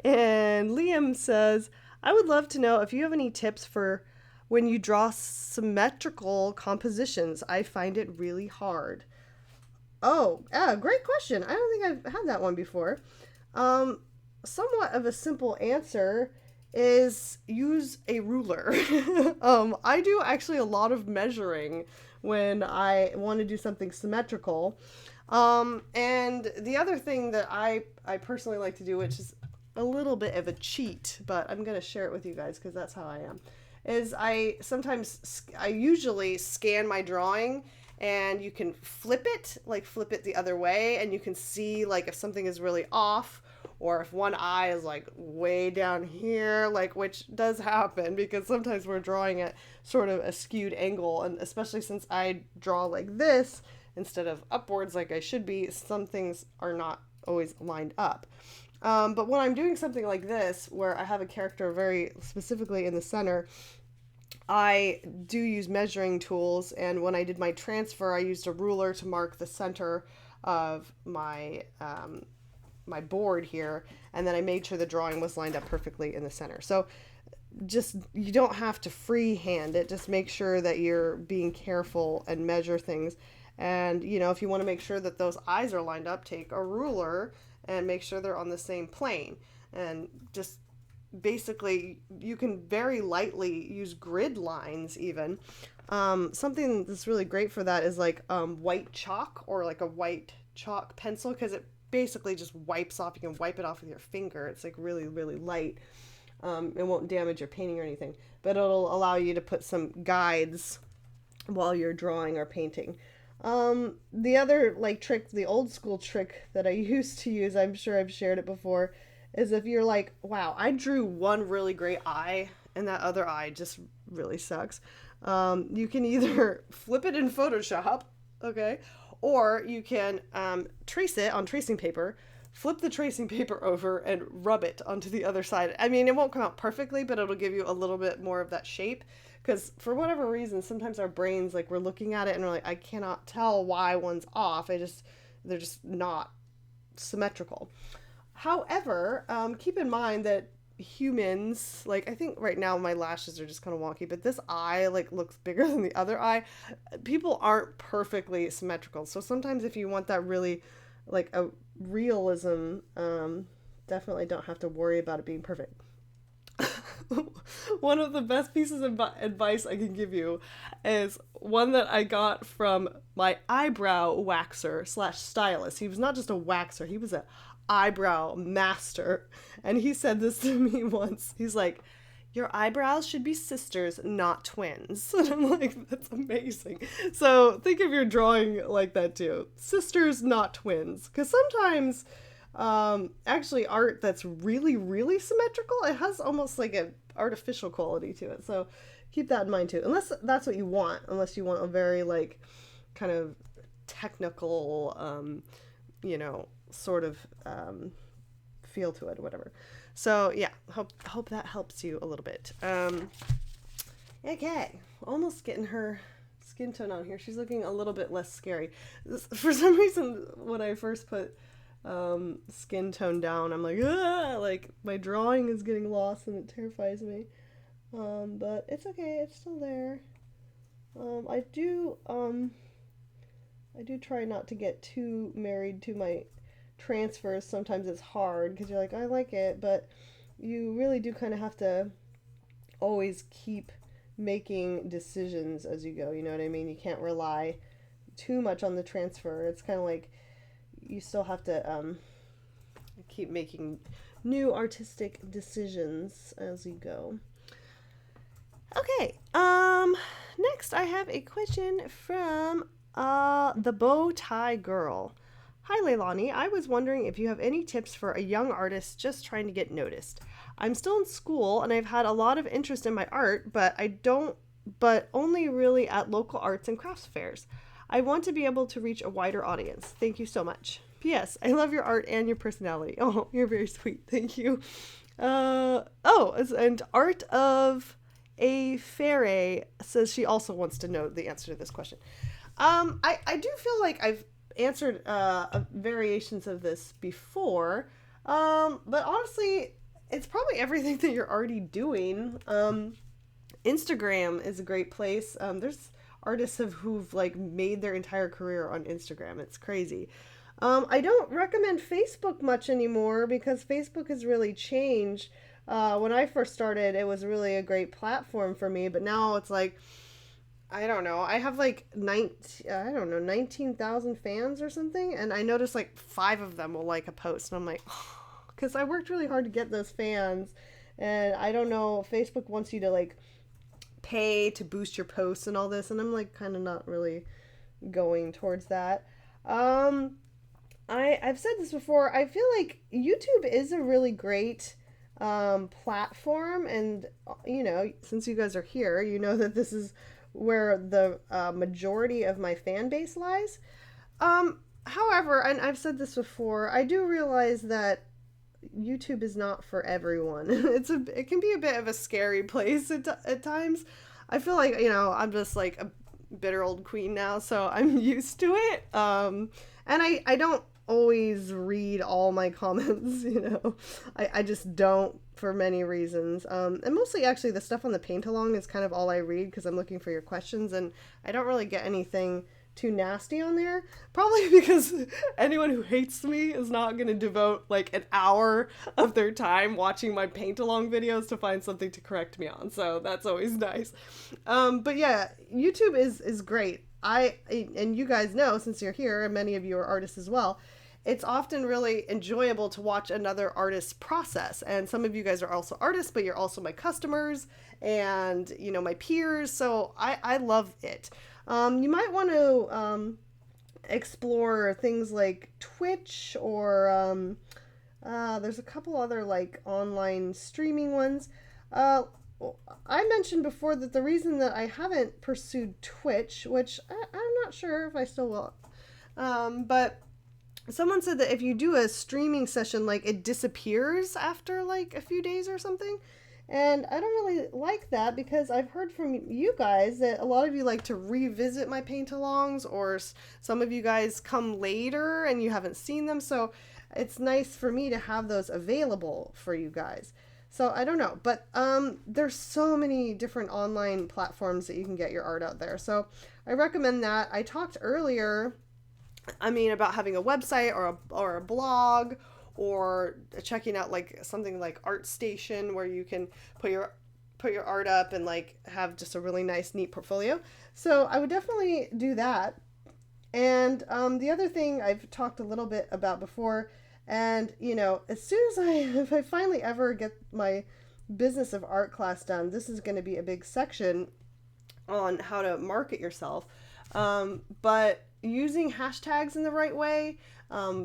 And Liam says, I would love to know if you have any tips for when you draw symmetrical compositions. I find it really hard. Oh, yeah, great question. I don't think I've had that one before. Somewhat of a simple answer is use a ruler. I do actually a lot of measuring when I want to do something symmetrical. And the other thing that I personally like to do, which is a little bit of a cheat, but I'm going to share it with you guys because that's how I am, is I usually scan my drawing and you can flip it the other way, and you can see like if something is really off or if one eye is like way down here, like, which does happen because sometimes we're drawing at sort of a skewed angle, and especially since I draw like this instead of upwards like I should be, some things are not always lined up. But when I'm doing something like this, where I have a character very specifically in the center, I do use measuring tools, and when I did my transfer, I used a ruler to mark the center of my my board here, and then I made sure the drawing was lined up perfectly in the center. So just, you don't have to freehand it, just make sure that you're being careful and measure things. And, if you want to make sure that those eyes are lined up, take a ruler and make sure they're on the same plane. And just basically, you can very lightly use grid lines even. Something that's really great for that is like white chalk or like a white chalk pencil, because it basically just wipes off. You can wipe it off with your finger. It's like really, really light. It won't damage your painting or anything, but it'll allow you to put some guides while you're drawing or painting. The other trick, the old school trick that I used to use, I'm sure I've shared it before, is if you're like, wow, I drew one really great eye and that other eye just really sucks. You can either flip it in Photoshop Okay. Or you can trace it on tracing paper, flip the tracing paper over, and rub it onto the other side. I mean, it won't come out perfectly, but it'll give you a little bit more of that shape. Because for whatever reason, sometimes our brains, like, we're looking at it and we're like, I cannot tell why one's off. They're just not symmetrical. However, keep in mind that humans, like, I think right now my lashes are just kind of wonky, but this eye, like, looks bigger than the other eye. People aren't perfectly symmetrical, so sometimes if you want that really, like, a realism, definitely don't have to worry about it being perfect. One of the best pieces of advice I can give you is one that I got from my eyebrow waxer slash stylist. He was not just a waxer, he was a eyebrow master. And he said this to me once. He's like, your eyebrows should be sisters, not twins. And I'm like, that's amazing. So think of your drawing like that too. Sisters, not twins. Because sometimes, actually, art that's really, really symmetrical, it has almost like an artificial quality to it. So keep that in mind too. Unless that's what you want. Unless you want a very, like, kind of technical, sort of feel to it, whatever. So yeah, hope that helps you a little bit. Okay, almost getting her skin tone on here. She's looking a little bit less scary. For some reason, when I first put skin tone down, I'm like, ah, like my drawing is getting lost and it terrifies me. But it's okay, it's still there. I do try not to get too married to my transfers. Sometimes it's hard because you're like, I like it, but you really do kind of have to always keep making decisions as you go. You know what I mean? You can't rely too much on the transfer. It's kind of like you still have to keep making new artistic decisions as you go. Okay. Next I have a question from the Bow Tie Girl. Hi Leilani, I was wondering if you have any tips for a young artist just trying to get noticed. I'm still in school and I've had a lot of interest in my art, but only really at local arts and crafts fairs. I want to be able to reach a wider audience. Thank you so much. P.S. I love your art and your personality. Oh, you're very sweet. Thank you. And Art of a Fairy says she also wants to know the answer to this question. I do feel like I've answered variations of this before, but honestly, it's probably everything that you're already doing. Instagram is a great place. There's artists who've like made their entire career on Instagram. It's crazy. I don't recommend Facebook much anymore because Facebook has really changed. When I first started, it was really a great platform for me, but now it's like, I don't know. I have like 19,000 fans or something, and I notice like 5 of them will like a post, and I'm like, because I worked really hard to get those fans, and I don't know. Facebook wants you to like pay to boost your posts and all this, and I'm like kind of not really going towards that. I've said this before. I feel like YouTube is a really great platform, and since you guys are here, you know that this is where the majority of my fan base lies. However, and I've said this before, I do realize that YouTube is not for everyone. It can be a bit of a scary place at times. I feel like, I'm just like a bitter old queen now, so I'm used to it. And I don't always read all my comments, I just don't, for many reasons. And mostly actually the stuff on the paint along is kind of all I read because I'm looking for your questions, and I don't really get anything too nasty on there. Probably because anyone who hates me is not going to devote like an hour of their time watching my paint along videos to find something to correct me on. So that's always nice. But yeah, YouTube is great. And you guys know, since you're here, and many of you are artists as well, it's often really enjoyable to watch another artist's process. And some of you guys are also artists, but you're also my customers and, my peers. So I love it. You might want to explore things like Twitch or there's a couple other like online streaming ones. I mentioned before that the reason that I haven't pursued Twitch, which I'm not sure if I still will, but someone said that if you do a streaming session, like it disappears after like a few days or something. And I don't really like that because I've heard from you guys that a lot of you like to revisit my paint alongs, or some of you guys come later and you haven't seen them. So it's nice for me to have those available for you guys. So I don't know, but there's so many different online platforms that you can get your art out there. So I recommend that. I talked earlier, about having a website or a blog, or checking out like something like ArtStation where you can put your art up and like have just a really nice, neat portfolio. So I would definitely do that. And the other thing I've talked a little bit about before, and as soon as if I finally ever get my business of art class done, this is going to be a big section on how to market yourself. But using hashtags in the right way,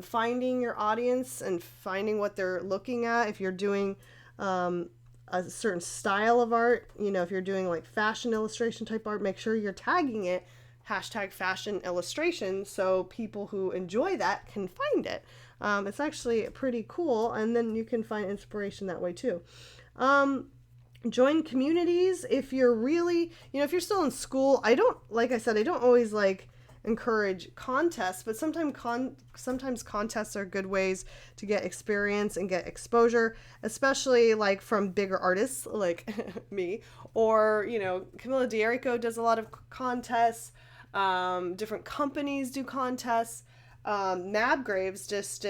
finding your audience and finding what they're looking at. If you're doing a certain style of art, if you're doing like fashion illustration type art, make sure you're tagging it hashtag fashion illustration so people who enjoy that can find it. It's actually pretty cool, and then you can find inspiration that way too. Join communities if you're really, if you're still in school. I don't always like encourage contests, but sometimes contests are good ways to get experience and get exposure, especially like from bigger artists like me, or Camilla D'Erico does a lot of contests. Different companies do contests. Mab Graves just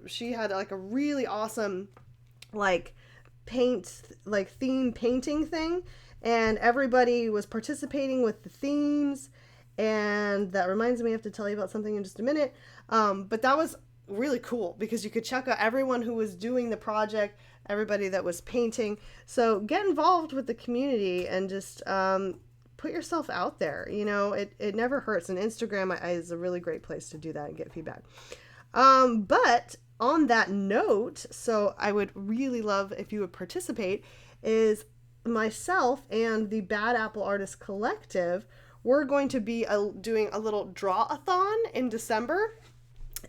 she had like a really awesome like theme painting thing, and everybody was participating with the themes. And that reminds me, I have to tell you about something in just a minute. But that was really cool because you could check out everyone who was doing the project, everybody that was painting. So get involved with the community and just put yourself out there. It never hurts. And Instagram is a really great place to do that and get feedback. But on that note, so I would really love if you would participate, is myself and the Bad Apple Artists Collective. We're going to be doing a little draw-a-thon in December,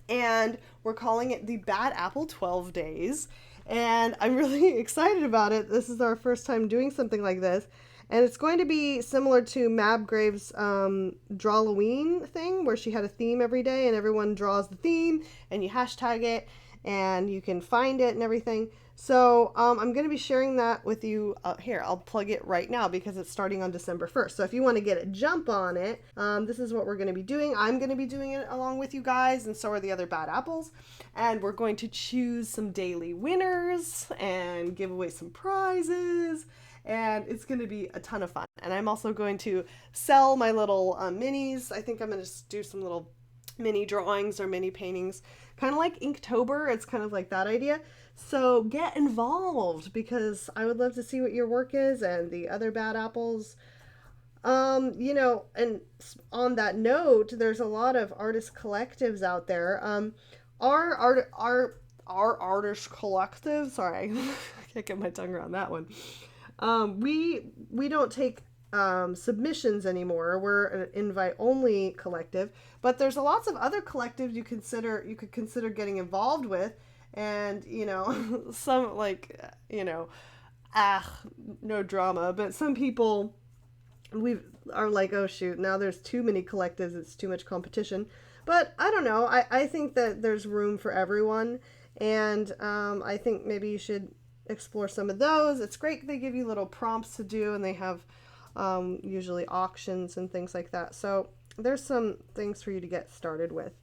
and we're calling it the Bad Apple 12 Days, and I'm really excited about it. This is our first time doing something like this, and it's going to be similar to Mab Graves' Drawloween thing, where she had a theme every day, and everyone draws the theme, and you hashtag it, and you can find it and everything. So I'm going to be sharing that with you here. I'll plug it right now because it's starting on December 1st. So if you want to get a jump on it, this is what we're going to be doing. I'm going to be doing it along with you guys, and so are the other Bad Apples. And we're going to choose some daily winners and give away some prizes. And it's going to be a ton of fun. And I'm also going to sell my little minis. I think I'm going to just do some little mini drawings or mini paintings, kind of like Inktober. It's kind of like that idea. So get involved because I would love to see what your work is and the other Bad Apples. And on that note, there's a lot of artist collectives out there. Our artist collective, sorry, I can't get my tongue around that one. We don't take submissions anymore. We're an invite-only collective, but there's lots of other collectives you could consider getting involved with. And, some no drama, but some people are like, oh shoot, now there's too many collectives, it's too much competition. But I don't know, I think that there's room for everyone, and I think maybe you should explore some of those. It's great, they give you little prompts to do, and they have usually auctions and things like that. So there's some things for you to get started with.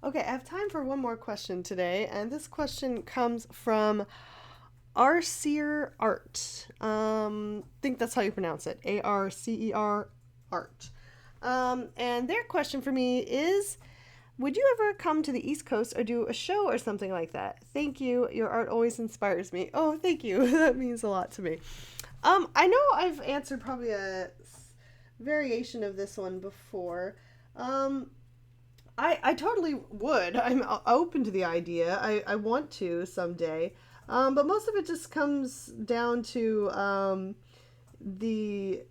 Okay, I have time for one more question today, and this question comes from Arcer Art. I think that's how you pronounce it, Arcer Art. And their question for me is, would you ever come to the East Coast or do a show or something like that? Thank you. Your art always inspires me. Oh, thank you. That means a lot to me. I know I've answered probably a variation of this one before. I totally would. I'm open to the idea. I want to someday. But most of it just comes down to the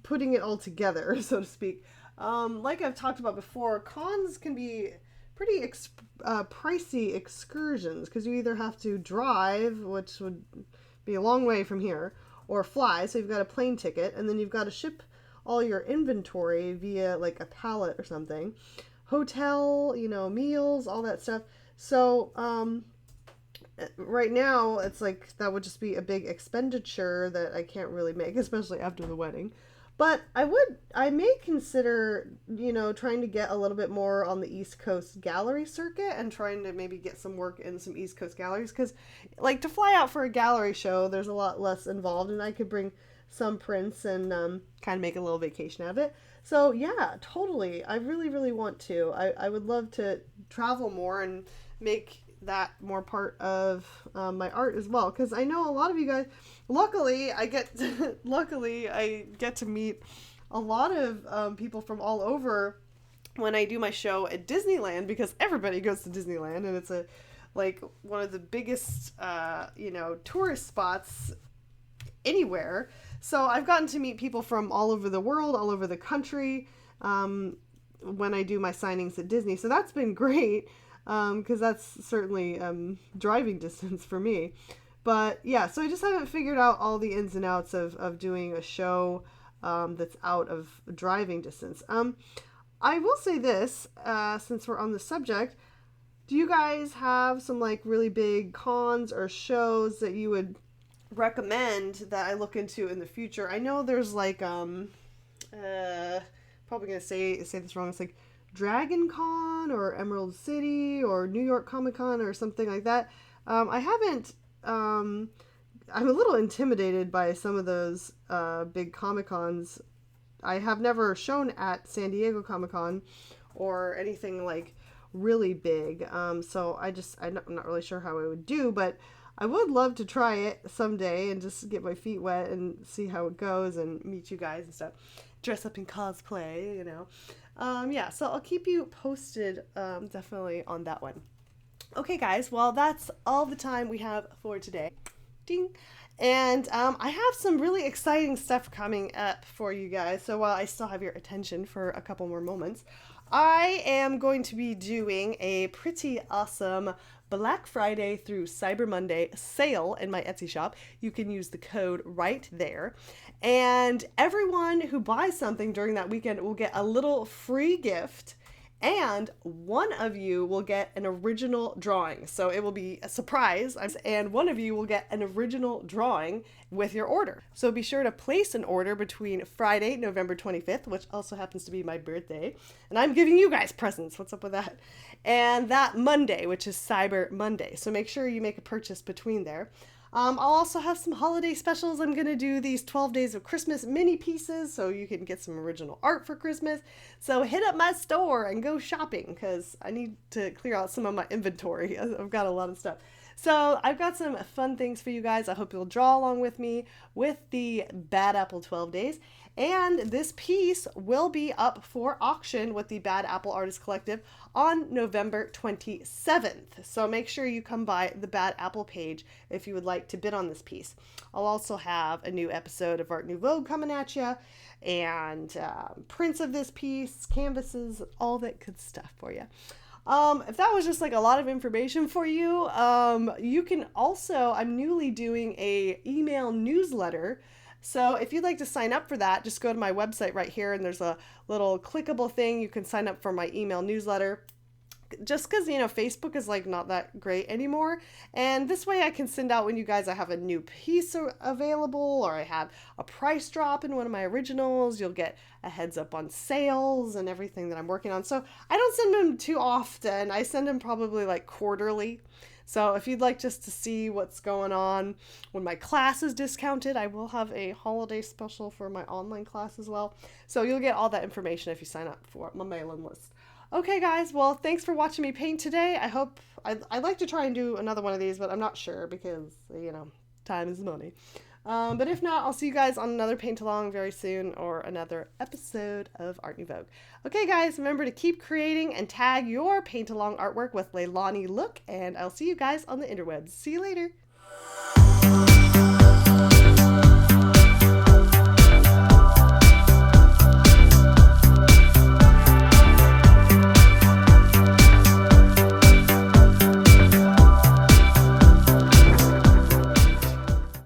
putting it all together, so to speak. Like I've talked about before, cons can be pretty pricey excursions because you either have to drive, which would be a long way from here, or fly, so you've got a plane ticket, and then you've got to ship all your inventory via like a pallet or something, hotel, meals, all that stuff. So right now it's like that would just be a big expenditure that I can't really make, especially after the wedding. But I may consider, trying to get a little bit more on the East Coast gallery circuit and trying to maybe get some work in some East Coast galleries. Because, like, to fly out for a gallery show, there's a lot less involved, and I could bring some prints and kind of make a little vacation out of it. So, yeah, totally. I really, really want to. I would love to travel more and make that more part of my art as well, because I know a lot of you guys, luckily I get to meet a lot of people from all over when I do my show at Disneyland, because everybody goes to Disneyland and it's like one of the biggest tourist spots anywhere. So I've gotten to meet people from all over the world, all over the country, when I do my signings at Disney. So that's been great. Because that's certainly driving distance for me. But yeah, so I just haven't figured out all the ins and outs of doing a show that's out of driving distance. I will say this, since we're on the subject, do you guys have some like really big cons or shows that you would recommend that I look into in the future? I know there's like, probably going to say this wrong, it's like Dragon Con or Emerald City or New York Comic Con or something like that. I haven't, I'm a little intimidated by some of those big Comic Cons. I have never shown at San Diego Comic Con or anything like really big. So I'm not really sure how I would do, but I would love to try it someday and just get my feet wet and see how it goes and meet you guys and stuff. Dress up in cosplay, yeah, so I'll keep you posted definitely on that one. Okay, guys, well, that's all the time we have for today. Ding! And I have some really exciting stuff coming up for you guys, so while I still have your attention for a couple more moments, I am going to be doing a pretty awesome Black Friday through Cyber Monday sale in my Etsy shop. You can use the code right there. And everyone who buys something during that weekend will get a little free gift, and one of you will get an original drawing. So it will be a surprise, and one of you will get an original drawing with your order. So be sure to place an order between Friday, November 25th, which also happens to be my birthday, and I'm giving you guys presents. What's up with that? And that Monday, which is Cyber Monday. So make sure you make a purchase between there. I'll also have some holiday specials. I'm going to do these 12 Days of Christmas mini pieces so you can get some original art for Christmas. So hit up my store and go shopping because I need to clear out some of my inventory. I've got a lot of stuff. So I've got some fun things for you guys. I hope you'll draw along with me with the Bad Apple 12 Days. And this piece will be up for auction with the Bad Apple Artist Collective on November 27th. So make sure you come by the Bad Apple page if you would like to bid on this piece. I'll also have a new episode of Art Nouveau coming at you, and prints of this piece, canvases, all that good stuff for you. If that was just like a lot of information for you, you can also, I'm newly doing a email newsletter. So if you'd like to sign up for that, just go to my website right here, and there's a little clickable thing. You can sign up for my email newsletter. Just because, Facebook is like not that great anymore. And this way I can send out when you guys, I have a new piece available, or I have a price drop in one of my originals. You'll get a heads up on sales and everything that I'm working on. So I don't send them too often. I send them probably like quarterly. So if you'd like just to see what's going on when my class is discounted, I will have a holiday special for my online class as well. So you'll get all that information if you sign up for my mailing list. Okay, guys, well, thanks for watching me paint today. I'd like to try and do another one of these, but I'm not sure because, time is money. But if not, I'll see you guys on another paint along very soon or another episode of Art Nouveau. Okay, guys, remember to keep creating and tag your paint along artwork with Leilani Look, and I'll see you guys on the interwebs. See you later.